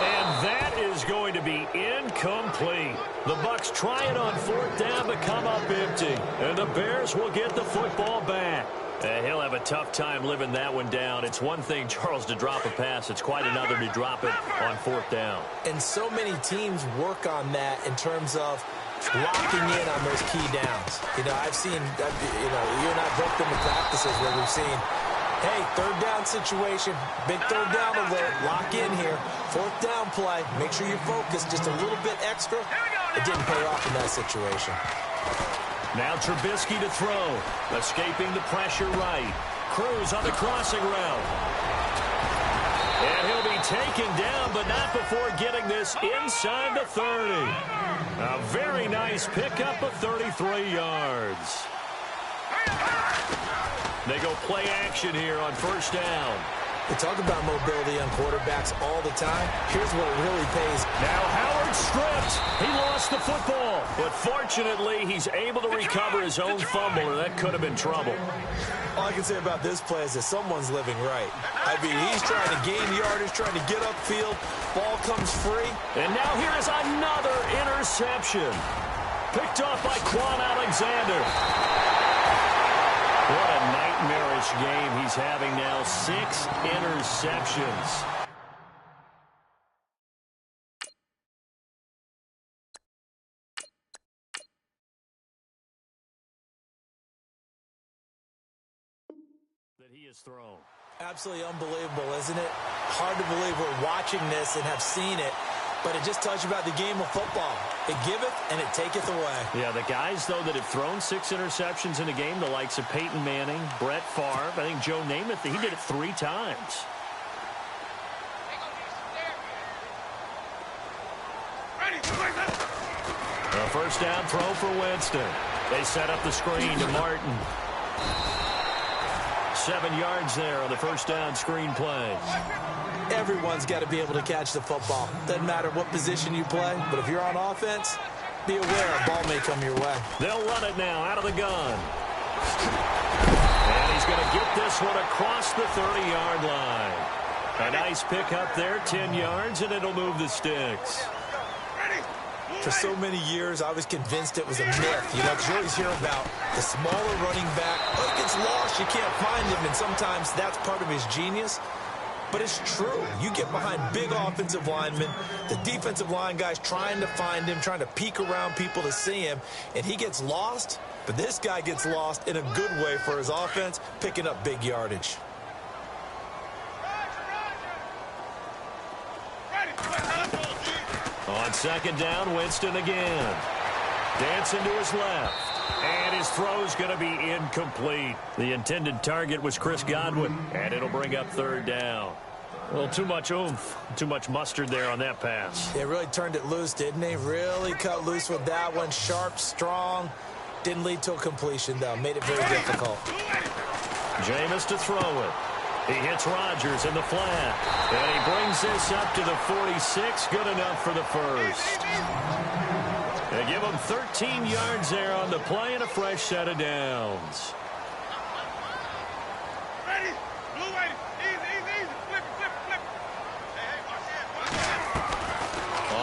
And that is going to be incomplete. The Bucs try it on 4th down, but come up empty. And the Bears will get the football back. He'll have a tough time living that one down. It's one thing, Charles, to drop a pass. It's quite another to drop it on 4th down. And so many teams work on that in terms of locking in on those key downs. I've seen, you and I both been to practices where we've seen, hey, 3rd down situation, big 3rd down alert, lock in here, 4th down play, make sure you're focused just a little bit extra. It didn't pay off in that situation. Now Trubisky to throw, escaping the pressure right. Cruz on the crossing route. And he'll be taken down, but not before getting this inside the 30. A very nice pickup of 33 yards. They go play action here on 1st down. We talk about mobility on quarterbacks all the time. Here's what it really pays. Now Howard stripped. He lost the football. But fortunately, he's able to recover his own fumble, or that could have been trouble. All I can say about this play is that someone's living right. I mean, he's trying to gain yardage, trying to get upfield. Ball comes free. And now here is another interception. Picked off by Quan Alexander. What a nightmarish game he's having now. 6 interceptions. That he has thrown. Absolutely unbelievable, isn't it? Hard to believe we're watching this and have seen it. But it just tells you about the game of football. It giveth and it taketh away. Yeah, the guys, though, that have thrown 6 interceptions in a game, the likes of Peyton Manning, Brett Favre, I think Joe Namath, he did it 3 times. A 1st down throw for Winston. They set up the screen to Martin. 7 yards there on the 1st down screen play. Everyone's got to be able to catch the football. Doesn't matter what position you play, but if you're on offense, be aware a ball may come your way. They'll run it now out of the gun. And he's going to get this one across the 30-yard line. A nice pickup there, 10 yards, and it'll move the sticks. For so many years, I was convinced it was a myth. You know, because you always hear about the smaller running back. Oh, he gets lost, you can't find him, and sometimes that's part of his genius. But it's true. You get behind big offensive linemen, the defensive line guys trying to find him, trying to peek around people to see him, and he gets lost. But this guy gets lost in a good way for his offense, picking up big yardage. On second down, Winston again. Dancing to his left. And his throw's going to be incomplete. The intended target was Chris Godwin, and it'll bring up third down. A little too much oomph, too much mustard there on that pass. They really turned it loose, didn't they? Really cut loose with that one. Sharp, strong. Didn't lead to a completion, though. Made it very difficult. Jameis to throw it. He hits Rodgers in the flat. And he brings this up to the 46. Good enough for the first. They give him 13 yards there on the play and a fresh set of downs. Ready? Blue lady. Easy. Flip it. Hey,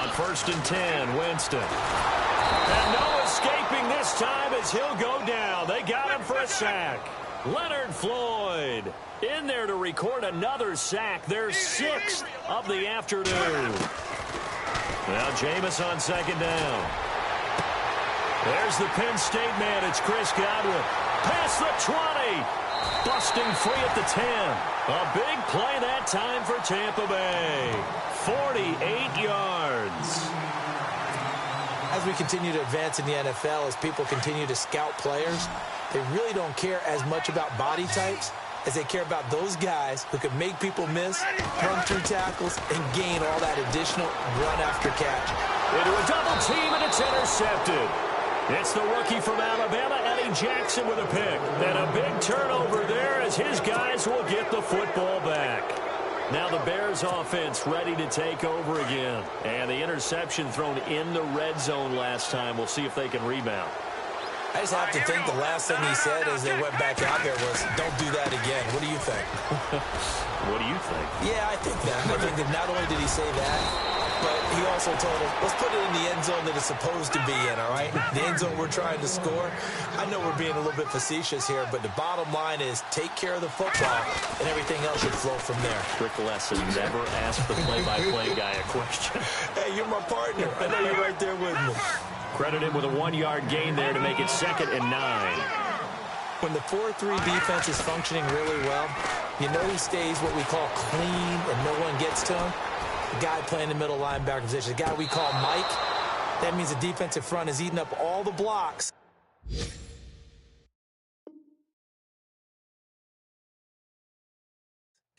On first and 10, Winston. And no escaping this time as he'll go down. They got him for a sack. Leonard Floyd in there to record another sack. Their sixth of the afternoon. Now Jameis on second down. There's the Penn State man. It's Chris Godwin. Past the 20. Busting free at the 10. A big play that time for Tampa Bay. 48 yards. As we continue to advance in the NFL, as people continue to scout players, they really don't care as much about body types as they care about those guys who can make people miss, run through tackles, and gain all that additional run after catch. Into a double team, and it's intercepted. It's the rookie from Alabama, Eddie Jackson, with a pick. And a big turnover there as his guys will get the football back. Now the Bears offense ready to take over again. And the interception thrown in the red zone last time. We'll see if they can rebound. I just have to think the last thing he said as they went back out there was, don't do that again. What do you think? What do you think? Yeah, I think that. I think that not only did he say that, but he also told us, let's put it in the end zone that it's supposed to be in, all right? The end zone we're trying to score. I know we're being a little bit facetious here, but the bottom line is take care of the football, and everything else should flow from there. Quick lesson, never ask the play-by-play guy a question. Hey, you're my partner. I know you're right there with me. Credit him with a 1-yard gain there to make it 2nd and 9. When the 4-3 defense is functioning really well, you know he stays what we call clean and no one gets to him. The guy playing the middle linebacker position, the guy we call Mike, that means the defensive front is eating up all the blocks.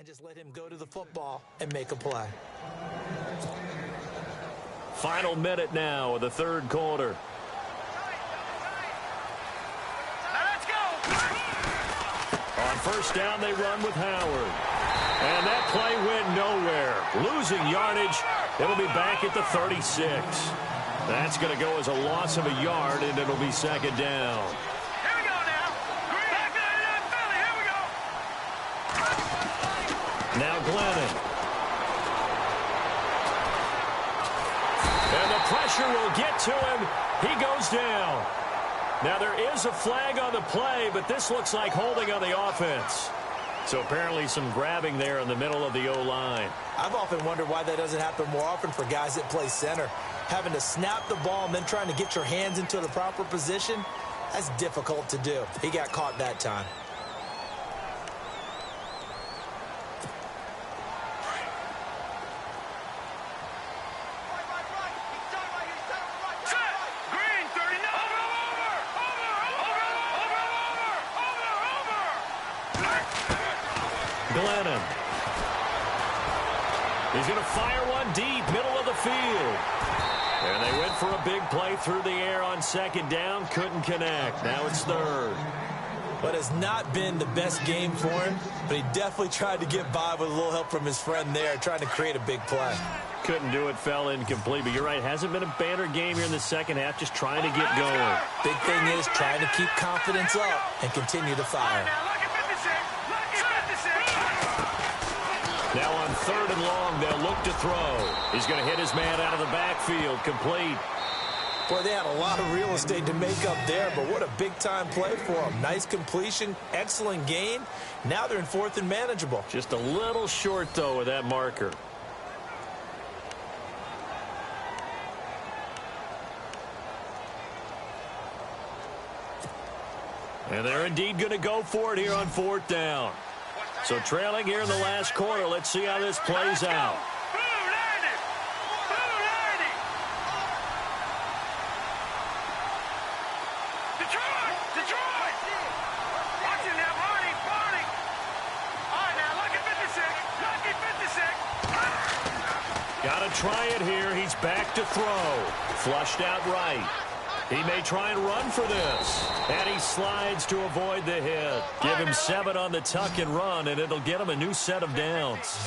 And just let him go to the football and make a play. Final minute now of the third quarter. Let's go. On first down, they run with Howard. And that play went nowhere. Losing yardage. It'll be back at the 36. That's going to go as a loss of a yard, and it'll be 2nd down. Here we go now. Back to Philly. Here we go. Now Glennon. And the pressure will get to him. He goes down. Now there is a flag on the play, but this looks like holding on the offense. So apparently some grabbing there in the middle of the O-line. I've often wondered why that doesn't happen more often for guys that play center. Having to snap the ball and then trying to get your hands into the proper position, that's difficult to do. He got caught that time. Glennon. He's going to fire one deep, middle of the field. And they went for a big play through the air on 2nd down. Couldn't connect. Now it's 3rd. But it's not been the best game for him, but he definitely tried to get by with a little help from his friend there, trying to create a big play. Couldn't do it, fell incomplete. But you're right, hasn't been a banner game here in the second half, just trying to get going. Big thing is trying to keep confidence up and continue to fire. Now on 3rd and long, they'll look to throw. He's going to hit his man out of the backfield, complete. Boy, they had a lot of real estate to make up there, but what a big-time play for them. Nice completion, excellent gain. Now they're in 4th and manageable. Just a little short, though, with that marker. And they're indeed going to go for it here on 4th down. So trailing here in the last quarter. Let's see how this plays out. Got to try it here. He's back to throw. Flushed out right. He may try and run for this. And he slides to avoid the hit. Give him 7 on the tuck and run, and it'll get him a new set of downs.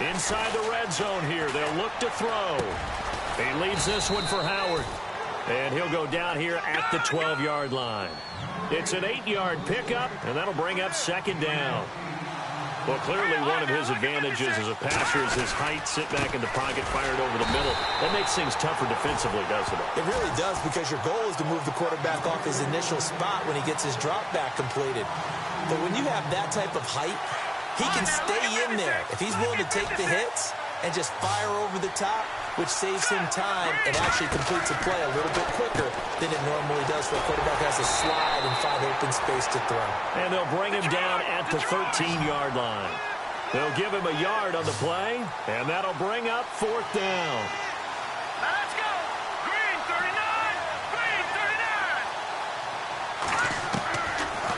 Inside the red zone here. They'll look to throw. He leaves this one for Howard. And he'll go down here at the 12-yard line. It's an 8-yard pickup, and that'll bring up 2nd down. Well, clearly one of his advantages as a passer is his height, sit back in the pocket, fired over the middle. That makes things tougher defensively, doesn't it? It really does, because your goal is to move the quarterback off his initial spot when he gets his drop back completed. But when you have that type of height, he can stay in there if he's willing to take the hits and just fire over the top, which saves him time and actually completes a play a little bit quicker than it normally does where a quarterback has to slide and find open space to throw. And they'll bring him down at the 13-yard line. They'll give him a yard on the play, and that'll bring up 4th down. Let's go! Green 39! Green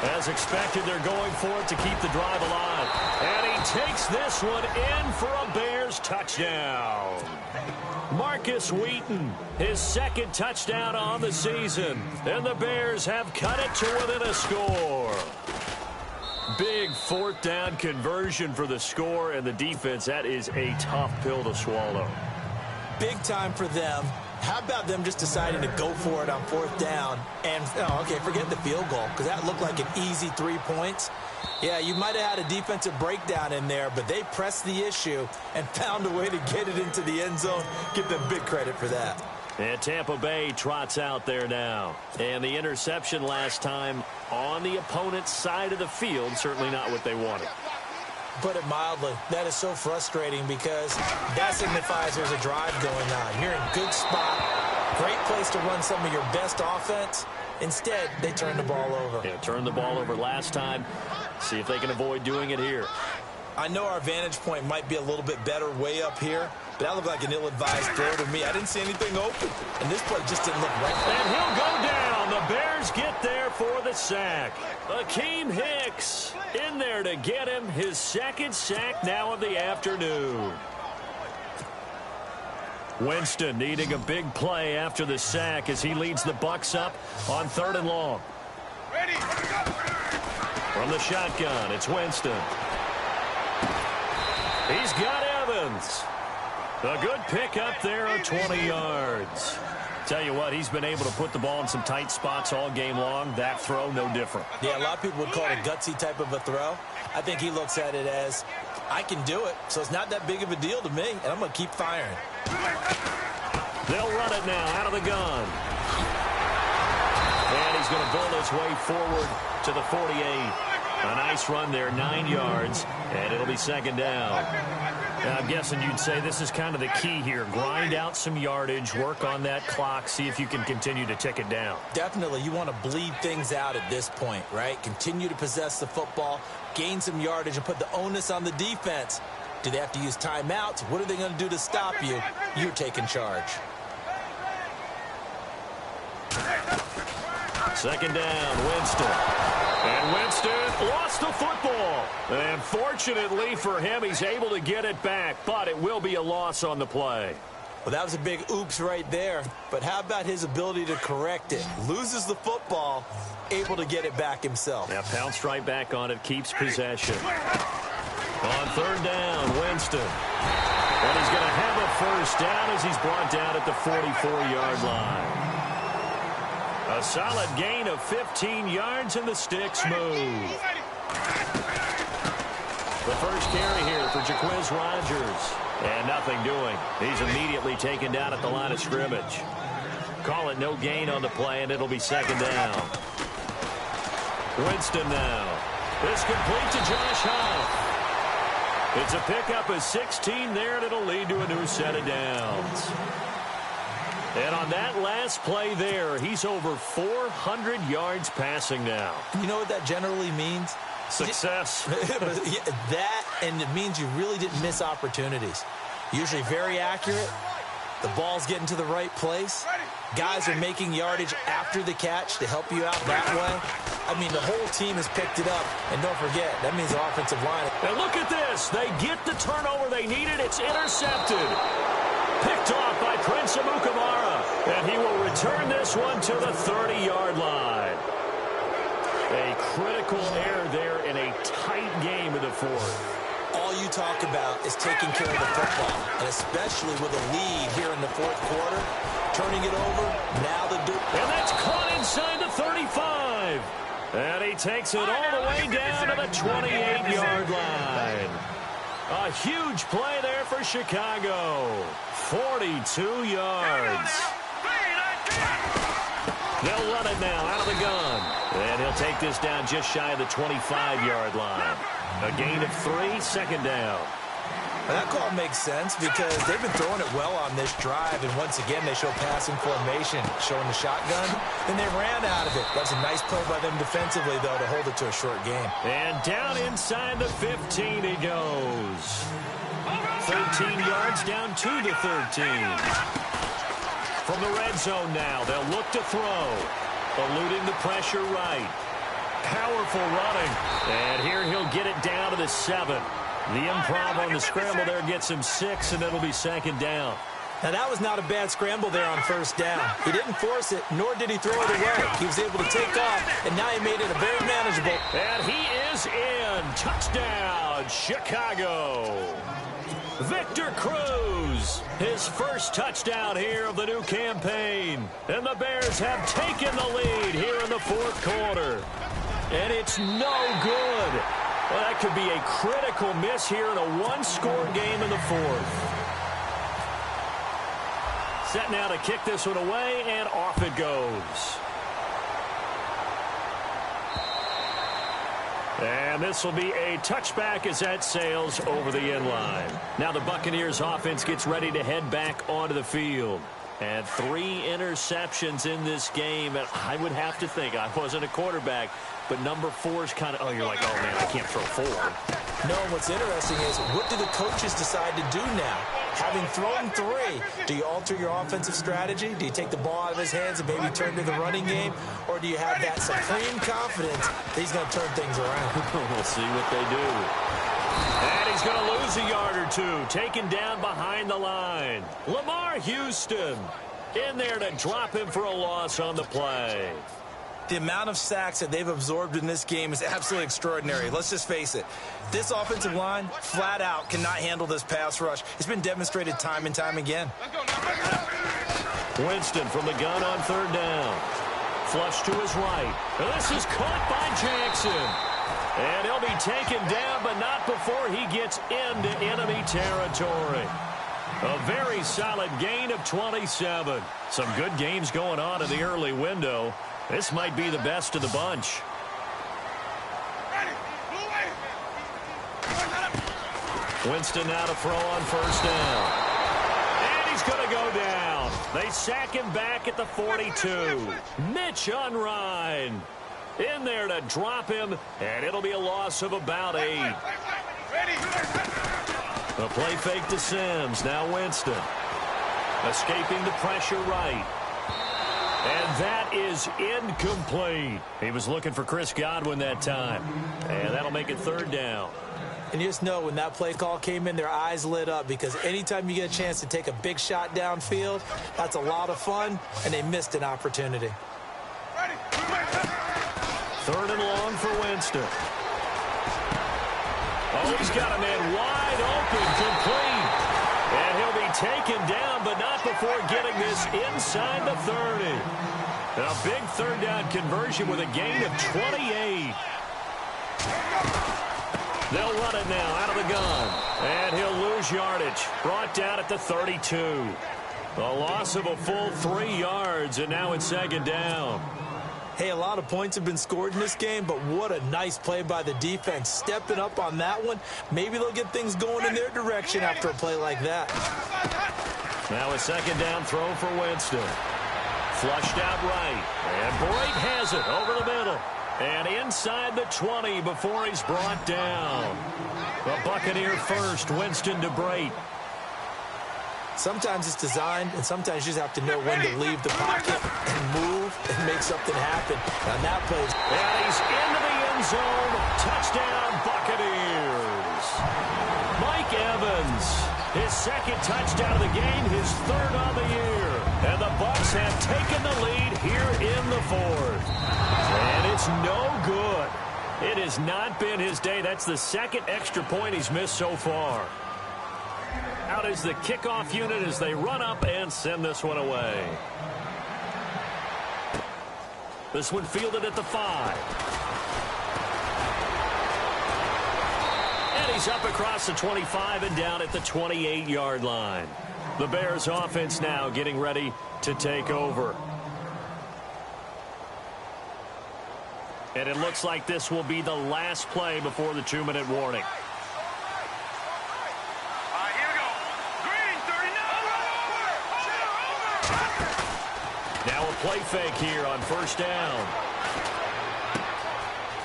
39! As expected, they're going for it to keep the drive alive. And he takes this one in for a Bears touchdown. Marcus Wheaton, his 2nd touchdown on the season. And the Bears have cut it to within a score. Big 4th down conversion for the score, and the defense, that is a tough pill to swallow. Big time for them. How about them just deciding to go for it on 4th down and, okay, forget the field goal, because that looked like an easy 3 points. Yeah, you might have had a defensive breakdown in there, but they pressed the issue and found a way to get it into the end zone. Give them big credit for that. And Tampa Bay trots out there now. And the interception last time on the opponent's side of the field, certainly not what they wanted. Put it mildly, that is so frustrating because that signifies there's a drive going on. You're in good spot, great place to run some of your best offense. Instead, they turn the ball over. Yeah, turned the ball over last time. See if they can avoid doing it here. I know our vantage point might be a little bit better way up here, but that looked like an ill-advised throw to me. I didn't see anything open, and this play just didn't look right. And he'll go down. The Bears get there for the sack. Akeem Hicks in there to get him his 2nd sack now of the afternoon. Winston needing a big play after the sack as he leads the Bucs up on 3rd and long. Ready. From the shotgun, it's Winston. He's got Evans. A good pick up there of 20 yards. Tell you what, he's been able to put the ball in some tight spots all game long. That throw, no different. Yeah, a lot of people would call it a gutsy type of a throw. I think he looks at it as, I can do it, so it's not that big of a deal to me, and I'm going to keep firing. They'll run it now out of the gun. And he's going to build his way forward to the 48. A nice run there, 9 yards, and it'll be 2nd down. Now, I'm guessing you'd say this is kind of the key here. Grind out some yardage, work on that clock, see if you can continue to tick it down. Definitely. You want to bleed things out at this point, right? Continue to possess the football, gain some yardage, and put the onus on the defense. Do they have to use timeouts? What are they going to do to stop you? You're taking charge. 2nd down, Winston. And Winston lost the football. And fortunately for him, he's able to get it back, but it will be a loss on the play. Well, that was a big oops right there. But how about his ability to correct it? Loses the football, able to get it back himself. Yeah, pounced right back on it, keeps possession. On third down, Winston. And he's going to have a first down as he's brought down at the 44-yard line. A solid gain of 15 yards, and the sticks move. The first carry here for Jaquiz Rodgers. And nothing doing. He's immediately taken down at the line of scrimmage. Call it no gain on the play, and it'll be second down. Winston now. It's complete to Josh Huff. It's a pickup of 16 there, and it'll lead to a new set of downs. And on that last play there, he's over 400 yards passing now. You know what that generally means? Success. That, and it means you really didn't miss opportunities. Usually very accurate. The ball's getting to the right place. Guys are making yardage after the catch to help you out that way. I mean, the whole team has picked it up. And don't forget, that means the offensive line. And look at this. They get the turnover they needed. It's intercepted. Picked off by Prince Amukamara. And he will return this one to the 30-yard line. A critical error there in a tight game in the fourth. All you talk about is taking care of the football, and especially with a lead here in the fourth quarter, turning it over, now the and that's caught inside the 35. And he takes it all the way down to the 28-yard line. A huge play there for Chicago. 42 yards. They'll run it now out of the gun. And he'll take this down just shy of the 25-yard line. A gain of 3, second down. Well, that call makes sense because they've been throwing it well on this drive. And once again, they show passing formation, showing the shotgun. Then they ran out of it. That's a nice play by them defensively, though, to hold it to a short game. And down inside the 15 he goes. 13 yards down to the 13. From the red zone now, they'll look to throw. Eluding the pressure right. Powerful running. And here he'll get it down to the 7. The improv on the scramble there gets him 6, and it'll be second down. Now, that was not a bad scramble there on first down. He didn't force it, nor did he throw it away. He was able to take off, and now he made it a very manageable. And he is in. Touchdown, Chicago. Victor Cruz, his first touchdown here of the new campaign. And the Bears have taken the lead here in the fourth quarter. And it's no good. Well, that could be a critical miss here in a one-score game in the fourth. Set now to kick this one away, and off it goes. And this will be a touchback as that sails over the end line. Now the Buccaneers offense gets ready to head back onto the field. And 3 interceptions in this game. And I would have to think, I wasn't a quarterback, but number 4 is kind of, you're like, oh, man, I can't throw 4. No, what's interesting is, what do the coaches decide to do now? Having thrown 3, do you alter your offensive strategy? Do you take the ball out of his hands and maybe turn to the running game? Or do you have that supreme confidence that he's going to turn things around? We'll see what they do. And he's going to lose a yard or 2, taken down behind the line. Lamar Houston in there to drop him for a loss on the play. The amount of sacks that they've absorbed in this game is absolutely extraordinary. Let's just face it. This offensive line, flat out, cannot handle this pass rush. It's been demonstrated time and time again. Winston from the gun on third down. Flush to his right. And this is caught by Jackson. And he'll be taken down, but not before he gets into enemy territory. A very solid gain of 27. Some good games going on in the early window. This might be the best of the bunch. Winston now to throw on first down. And he's going to go down. They sack him back at the 42. Mitch Unrein in there to drop him, and it'll be a loss of about 8. The play fake to Sims. Now Winston. Escaping the pressure right. And that is incomplete. He was looking for Chris Godwin that time. And that'll make it third down. And you just know when that play call came in, their eyes lit up, because anytime you get a chance to take a big shot downfield, that's a lot of fun, and they missed an opportunity. Third and long for Winston. Oh, he's got a man wide open, complete. And he'll be taken down, but not before getting this inside the 30. A big third down conversion with a gain of 28. They'll run it now out of the gun. And he'll lose yardage. Brought down at the 32. A loss of a full 3 yards, and now it's second down. Hey, a lot of points have been scored in this game, but what a nice play by the defense. Stepping up on that one, maybe they'll get things going in their direction after a play like that. Now a second down throw for Winston. Flushed out right, and Brate has it over the middle. And inside the 20 before he's brought down. The Buccaneer first, Winston to Brate. Sometimes it's designed, and sometimes you just have to know when to leave the pocket and move and make something happen. On that play, and he's into the end zone. Touchdown, Buccaneers. Mike Evans, his second touchdown of the game, his third on the year. And the Bucs have taken the lead here in the fourth. And it's no good. It has not been his day. That's the second extra point he's missed so far. Out is the kickoff unit as they run up and send this one away. This one fielded at the 5. And he's up across the 25 and down at the 28-yard line. The Bears offense now getting ready to take over. And it looks like this will be the last play before the 2-minute warning. Now a play fake here on first down.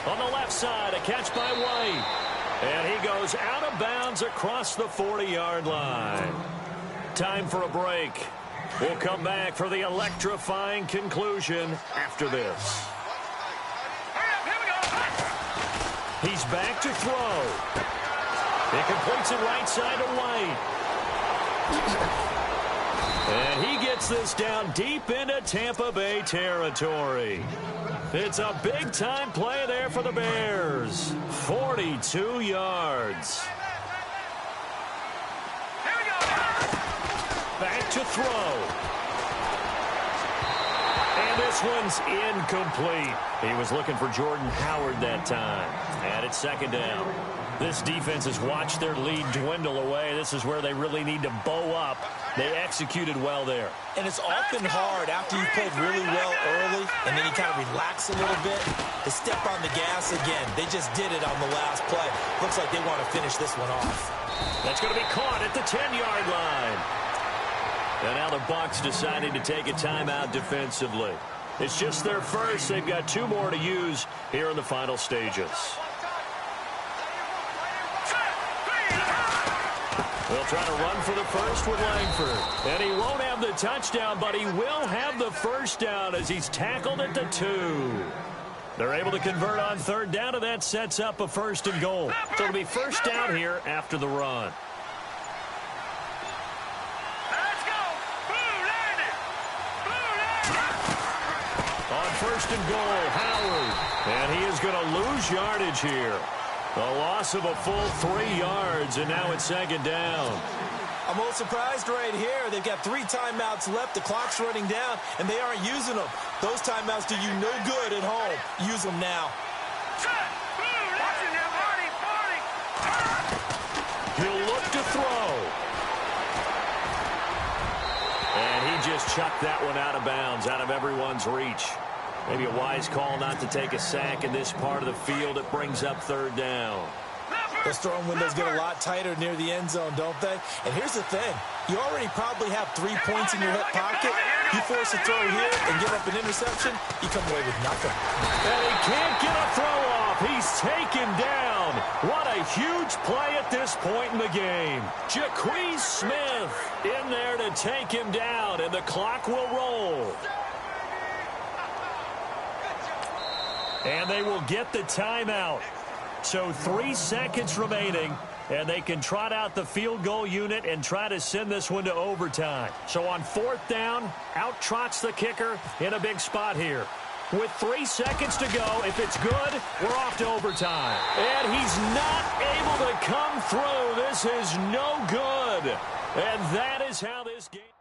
On the left side, a catch by White. And he goes out of bounds across the 40-yard line. Time for a break. We'll come back for the electrifying conclusion after this. He's back to throw. He completes it right side to White. And he gets this down deep into Tampa Bay territory. It's a big-time play there for the Bears. 42 yards. Back to throw. And this one's incomplete. He was looking for Jordan Howard that time. And it's second down. This defense has watched their lead dwindle away. This is where they really need to bow up. They executed well there. And it's often hard after you've played really well early and then you kind of relax a little bit to step on the gas again. They just did it on the last play. Looks like they want to finish this one off. That's going to be caught at the 10-yard line. And now the Bucs deciding to take a timeout defensively. It's just their first. They've got 2 more to use here in the final stages. They'll try to run for the first with Langford. And he won't have the touchdown, but he will have the first down as he's tackled at the 2. They're able to convert on third down, and that sets up a first and goal. So it'll be first down here after the run. Let's go. On first and goal, Howard. And he is going to lose yardage here. A loss of a full 3 yards, and now it's second down. I'm a little surprised right here. They've got 3 timeouts left. The clock's running down, and they aren't using them. Those timeouts do you no good at home. Use them now. He'll look to throw. And he just chucked that one out of bounds, out of everyone's reach. Maybe a wise call not to take a sack in this part of the field. It brings up third down. Those throwing windows get a lot tighter near the end zone, don't they? And here's the thing. You already probably have 3 points in your hip pocket. You force a throw here and give up an interception, you come away with nothing. And he can't get a throw off. He's taken down. What a huge play at this point in the game. Jacquez Smith in there to take him down, and the clock will roll. And they will get the timeout. So 3 seconds remaining, and they can trot out the field goal unit and try to send this one to overtime. So on 4th down, out trots the kicker in a big spot here. With 3 seconds to go, if it's good, we're off to overtime. And he's not able to come through. This is no good. And that is how this game...